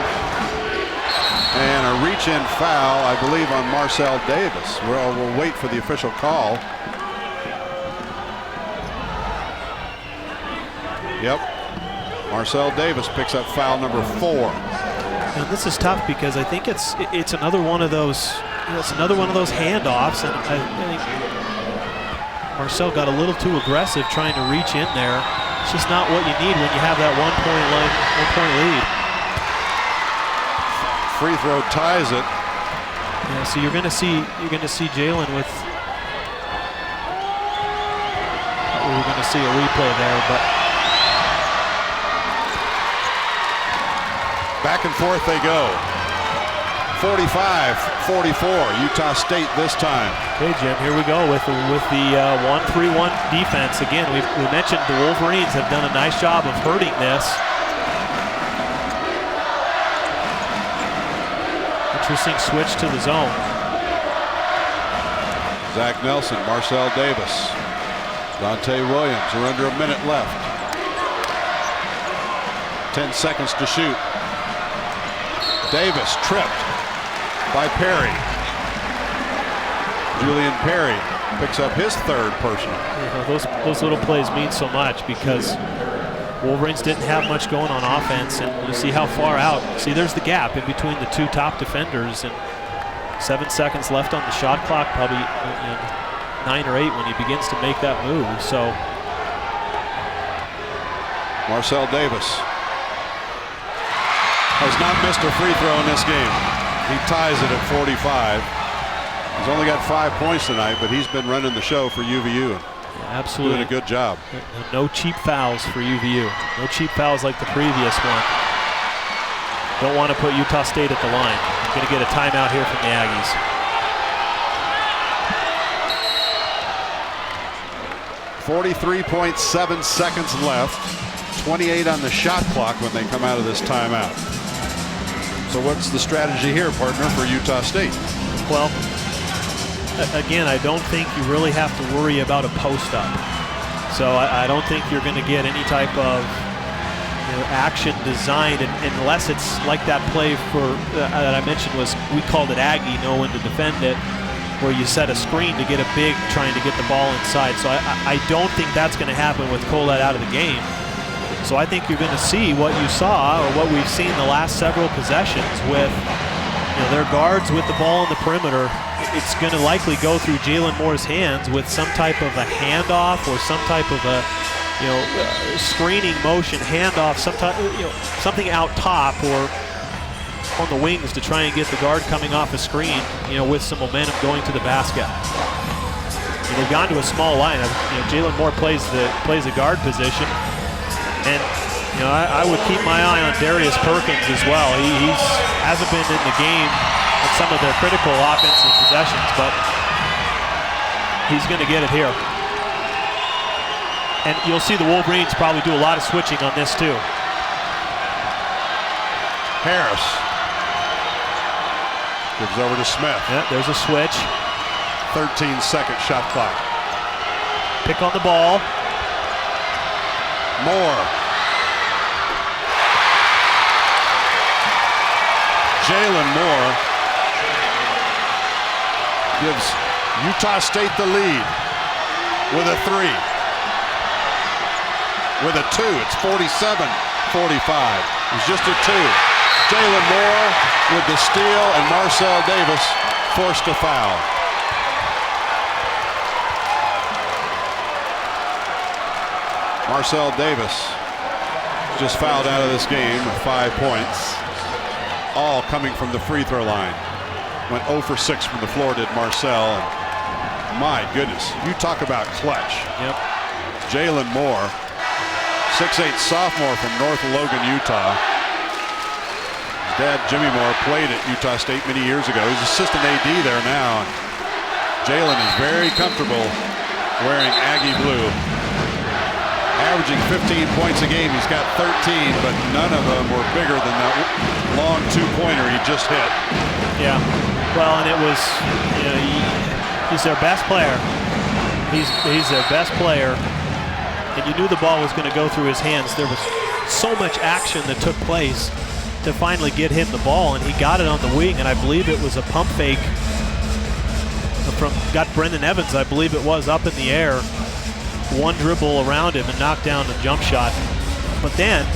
And a reach-in foul, I believe, on Marcel Davis. We'll wait for the official call. Yep. Marcel Davis picks up foul number 4. And this is tough because I think it's another one of those. You know, it's another one of those handoffs, and I think Marcel got a little too aggressive trying to reach in there. It's just not what you need when you have that 1 point lead. Free throw ties it. Yeah, so you're going to see Jalen with. We're going to see a replay there, but back and forth they go. 45-44. Utah State this time. Okay, Jim. Here we go with the 1-3-1 defense. Again, we mentioned the Wolverines have done a nice job of hurting this. Interesting switch to the zone. Zach Nelson, Marcel Davis, Dante Williams. We're under a minute left. 10 seconds to shoot. Davis tripped by Perry. Julian Perry picks up his 3rd personal. You know, those little plays mean so much because Wolverines didn't have much going on offense, and you see how far out. See, there's the gap in between the 2 top defenders, and 7 seconds left on the shot clock, probably 9 or 8 when he begins to make that move. So Marcel Davis has not missed a free throw in this game. He ties it at 45. He's only got 5 points tonight, but he's been running the show for UVU. Absolutely. Doing a good job. No cheap fouls for UVU. No cheap fouls like the previous one. Don't want to put Utah State at the line. Going to get a timeout here from the Aggies. .7 seconds left. 28 on the shot clock when they come out of this timeout. So what's the strategy here, partner, for Utah State? Well, again, I don't think you really have to worry about a post-up. So I don't think you're going to get any type of action designed unless it's like that play that I mentioned we called it Aggie, know when to defend it, where you set a screen to get a big trying to get the ball inside. So I don't think that's going to happen with Collette out of the game. So I think you're going to see what you saw or what we've seen the last several possessions with their guards with the ball on the perimeter. It's going to likely go through Jalen Moore's hands with some type of a handoff or some type of a screening motion handoff, something out top or on the wings to try and get the guard coming off a screen, with some momentum going to the basket. And they've gone to a small lineup. Jalen Moore plays the guard position, and I would keep my eye on Darius Perkins as well. He hasn't been in the game on some of their critical offensive possessions, but He's going to get it here. And you'll see the Wolverines probably do a lot of switching on this too. Harris gives over to Smith. Yeah, there's a switch. 13-second shot clock. Pick on the ball. Moore. Jalen Moore gives Utah State the lead with a 3. With a 2, it's 47-45. It's just a 2. Jalen Moore with the steal, and Marcel Davis forced a foul. Marcel Davis just fouled out of this game with 5 points, all coming from the free throw line. Went 0 for 6 from the floor, did Marcel. And my goodness, you talk about clutch. Yep. Jalen Moore, 6'8" sophomore from North Logan, Utah. His dad, Jimmy Moore, played at Utah State many years ago. He's assistant AD there now. Jalen is very comfortable wearing Aggie blue. Averaging 15 points a game. He's got 13, but none of them were bigger than that long two-pointer he just hit. Yeah. Well, and it was, you know, he's their best player. He's their best player. And you knew the ball was going to go through his hands. There was so much action that took place to finally get him the ball, and he got it on the wing, and I believe it was a pump fake got Brendan Evans, I believe it was, up in the air. One dribble around him and knocked down the jump shot. But then,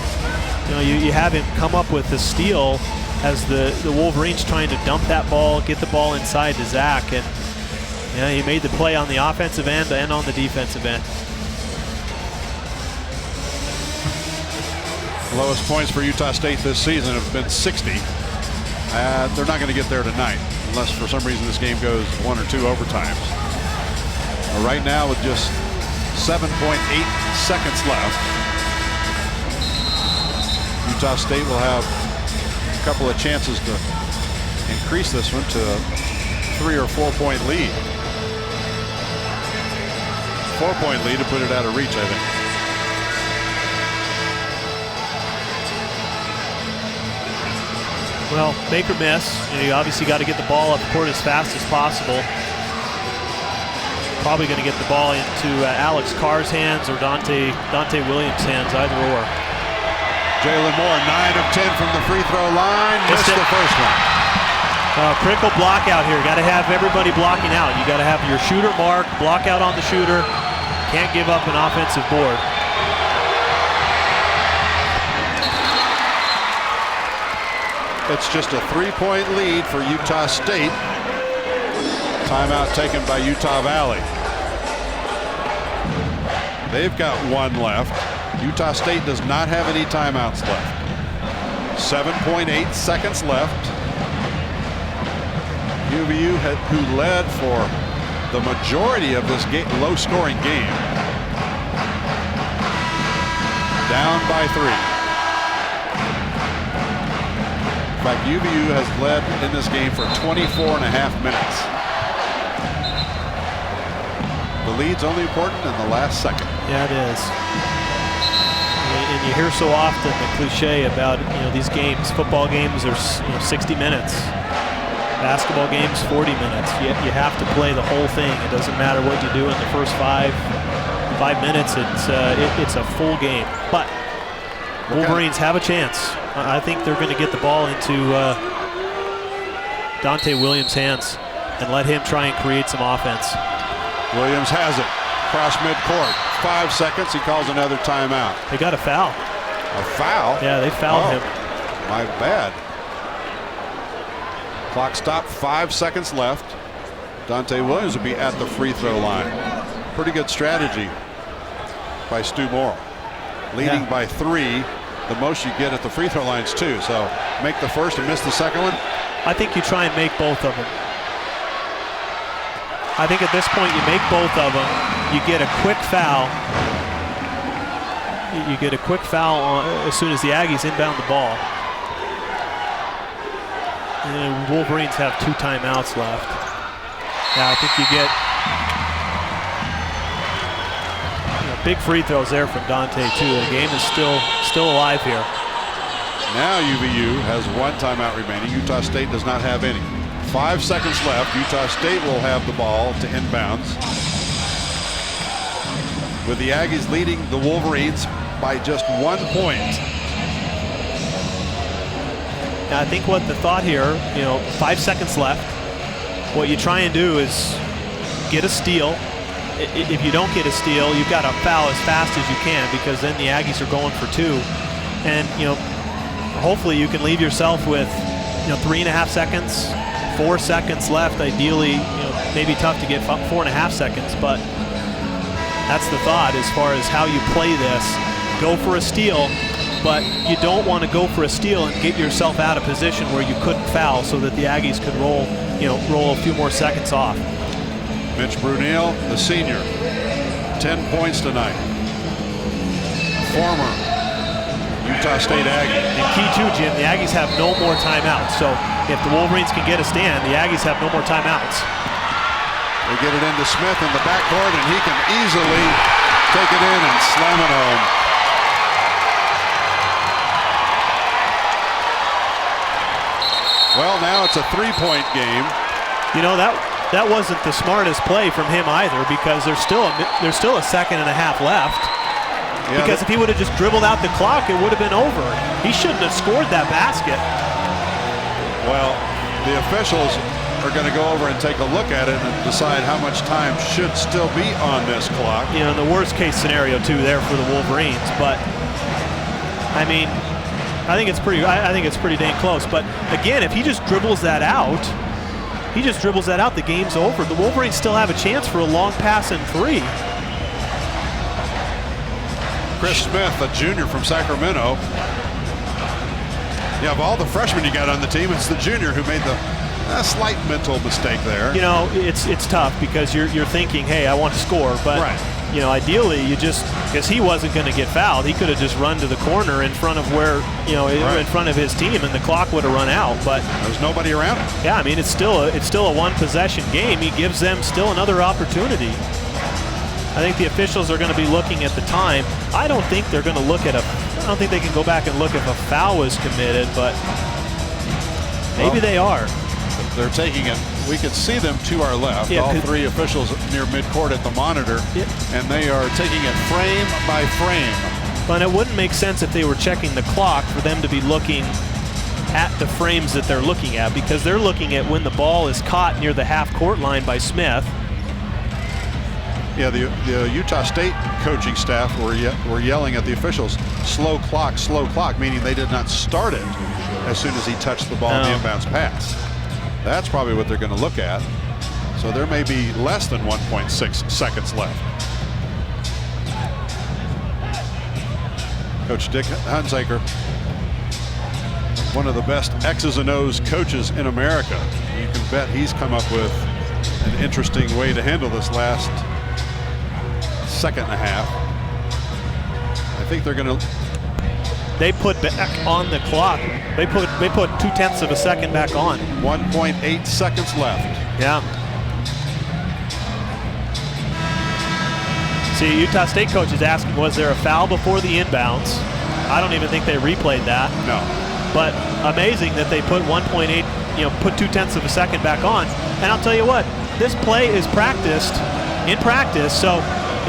you know, you have him come up with the steal as the Wolverines trying to dump that ball, get the ball inside to Zach, and you know, he made the play on the offensive end and on the defensive end. Lowest points for Utah State this season have been 60. They're not going to get there tonight unless for some reason this game goes 1 or 2 overtimes. Right now with just 7.8 seconds left, Utah State will have a couple of chances to increase this one to a 3 or 4 point lead. 4 point lead to put it out of reach, I think. Well, make or miss. You know, you obviously got to get the ball up court as fast as possible. Probably going to get the ball into Alex Carr's hands or Dante Williams' hands, either or. Jalen Moore, 9 of 10 from the free throw line. Missed the first one. Critical block out here. Got to have everybody blocking out. You got to have your shooter mark, block out on the shooter. Can't give up an offensive board. It's just a 3-point lead for Utah State. Timeout taken by Utah Valley. They've got 1 left. Utah State does not have any timeouts left. 7.8 seconds left. UVU, who led for the majority of this low-scoring game, down by 3. In fact, UVU has led in this game for 24 and a half minutes. The lead's only important in the last second. Yeah, it is. And you hear so often the cliche about, you know, these games, football games are 60 minutes. Basketball games, 40 minutes. You have to play the whole thing. It doesn't matter what you do in the first 5 minutes. It's a full game. But Wolverines have a chance. I think they're going to get the ball into Dante Williams' hands and let him try and create some offense. Williams has it. Cross midcourt. 5 seconds. He calls another timeout. They got a foul. A foul? Yeah, they fouled him. My bad. Clock stopped. 5 seconds left. Dante Williams will be at the free throw line. Pretty good strategy by Stu Morrill. Leading by 3. The most you get at the free throw lines too. So make the first and miss the second one. I think you try and make both of them. I think at this point you make both of them. You get a quick foul. You get a quick foul as soon as the Aggies inbound the ball. And Wolverines have 2 timeouts left. Yeah, I think you get Big free throws there from Dante too. The game is still alive here. Now UVU has 1 timeout remaining. Utah State does not have any. 5 seconds left. Utah State will have the ball to inbounds, with the Aggies leading the Wolverines by just 1 point. Now I think what the thought here, 5 seconds left. What you try and do is get a steal. If you don't get a steal, you've got to foul as fast as you can, because then the Aggies are going for 2. And hopefully you can leave yourself with 3.5 seconds, 4 seconds left. Ideally, maybe tough to get 4.5 seconds, but that's the thought as far as how you play this. Go for a steal, but you don't want to go for a steal and get yourself out of position where you couldn't foul, so that the Aggies could roll a few more seconds off. Mitch Brunel, the senior, 10 points tonight. Former Utah State Aggie. And key too, Jim, the Aggies have no more timeouts. So if the Wolverines can get a stand, the Aggies have no more timeouts. They get it into Smith in the backcourt, and he can easily take it in and slam it home. Well, now it's a 3-point game. That wasn't the smartest play from him either, because there's still a second and a half left. Yeah, because if he would have just dribbled out the clock, it would have been over. He shouldn't have scored that basket. Well, the officials are going to go over and take a look at it and decide how much time should still be on this clock. In the worst case scenario too there for the Wolverines, but I mean, I think it's pretty dang close. But again, if he just dribbles that out, the game's over. The Wolverines still have a chance for a long pass and 3. Chris Smith, a junior from Sacramento. Yeah, of all the freshmen you got on the team, it's the junior who made the slight mental mistake there. It's tough because you're thinking, hey, I want to score, but ideally because he wasn't going to get fouled, he could have just run to the corner in front of in front of his team, and the clock would have run out. But there's nobody around him. Yeah, I mean, it's still a 1 possession game. He gives them still another opportunity. I think the officials are going to be looking at the time. I don't think they're going to look at I don't think they can go back and look if a foul was committed, but maybe they are. They're taking it. We can see them to our left. Yeah, all 3 officials near midcourt at the monitor, and they are taking it frame by frame. But it wouldn't make sense if they were checking the clock for them to be looking at the frames that they're looking at, because they're looking at when the ball is caught near the half-court line by Smith. Yeah, the Utah State coaching staff were yelling at the officials, slow clock, meaning they did not start it as soon as he touched the ball in the inbounds pass. That's probably what they're going to look at. So there may be less than 1.6 seconds left. Coach Dick Hunsaker, one of the best X's and O's coaches in America. You can bet he's come up with an interesting way to handle this last second and a half. I think they're going to. They put back on the clock. They put 0.2 of a second back on. 1.8 seconds left. Yeah. See, Utah State coach is asking, was there a foul before the inbounds? I don't even think they replayed that. No. But amazing that they put 1.8, put 0.2 of a second back on. And I'll tell you what, this play is in practice, so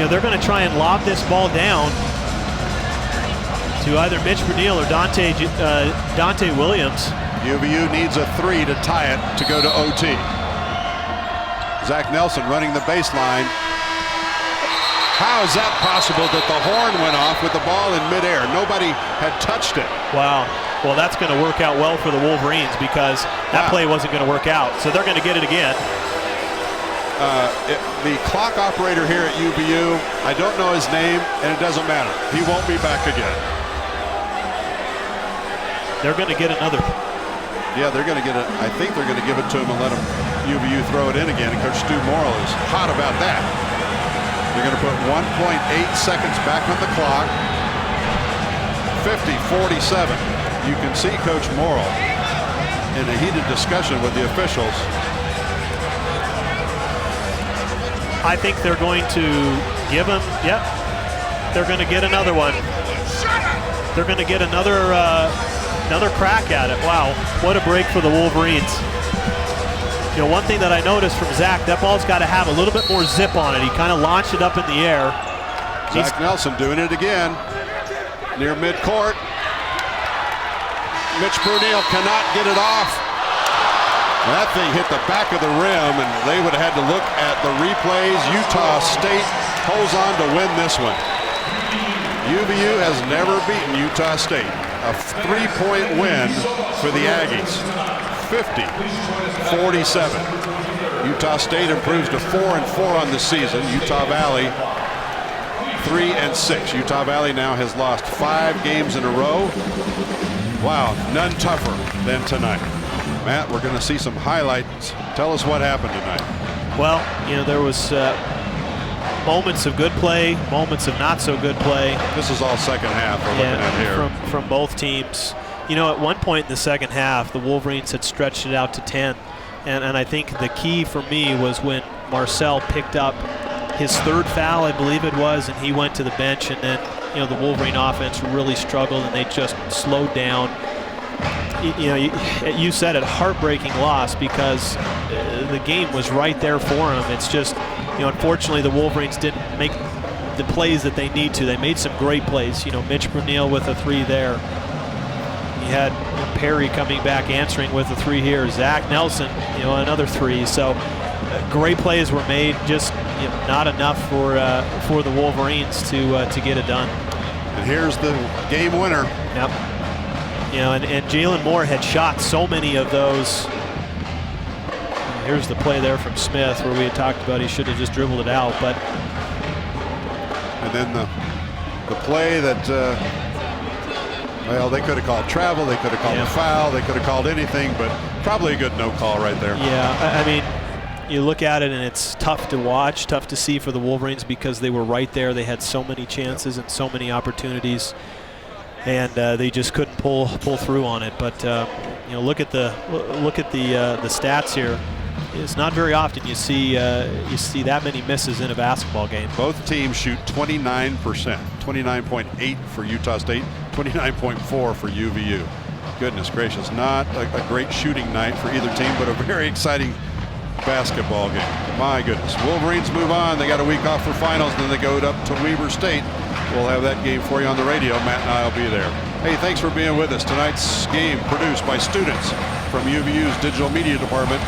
they're going to try and lob this ball down to either Mitch Brunel or Dante Williams. UVU needs a 3 to tie it to go to OT. Zach Nelson running the baseline. How is that possible that the horn went off with the ball in midair? Nobody had touched it. Wow. Well, that's going to work out well for the Wolverines, because that play wasn't going to work out. So they're going to get it again. The clock operator here at UVU, I don't know his name, and it doesn't matter. He won't be back again. They're going to get another. Yeah, they're going to get it. I think they're going to give it to him and let him UVU throw it in again. And Coach Stu Morrill is hot about that. They're going to put 1.8 seconds back on the clock. 50-47. You can see Coach Morrill in a heated discussion with the officials. I think they're going to give him, they're going to get another one. They're going to get another crack at it. Wow, what a break for the Wolverines. You know, one thing that I noticed from Zach, that ball's got to have a little bit more zip on it. He kind of launched it up in the air. Zach Nelson doing it again. Near midcourt. Mitch Brunel cannot get it off. That thing hit the back of the rim, and they would have had to look at the replays. Utah State holds on to win this one. UVU has never beaten Utah State. A 3-point win for the Aggies. 50-47. Utah State improves to 4-4 on the season. Utah Valley 3-6. Utah Valley now has lost 5 games in a row. Wow, none tougher than tonight. Matt, we're going to see some highlights. Tell us what happened tonight. Well, you know, there was moments of good play, moments of not so good play. This is all second half we're looking at here. From both teams. You know, at one point in the second half, the Wolverines had stretched it out to 10. And I think the key for me was when Marcel picked up his 3rd foul, I believe it was, and he went to the bench, and then, you know, the Wolverine offense really struggled and they just slowed down. You know, you said it, heartbreaking loss because the game was right there for them. It's just, you know, unfortunately the Wolverines didn't make the plays that they need to. They made some great plays. You know, Mitch Brunel with a 3 there. You had Perry coming back answering with a 3 here. Zach Nelson, you know, another 3. So great plays were made, just, you know, not enough for the Wolverines to get it done. And here's the game winner. Yep. You know, and Jalen Moore had shot so many of those. Here's the play there from Smith where we had talked about he should have just dribbled it out, but. And then the play that, well, they could have called travel, they could have called a foul, they could have called anything, but probably a good no call right there. Yeah, I mean, you look at it and it's tough to watch, tough to see for the Wolverines because they were right there. They had so many chances and so many opportunities, and they just couldn't pull through on it. But you know, look at the stats here. It's not very often you see that many misses in a basketball game. Both teams shoot 29%, 29.8 for Utah State, 29.4 for UVU. Goodness gracious, not a great shooting night for either team, but a very exciting basketball game. My goodness. Wolverines move on. They got a week off for finals, and then they go up to Weber State. We'll have that game for you on the radio. Matt and I will be there. Hey, thanks for being with us. Tonight's game produced by students from UVU's Digital Media Department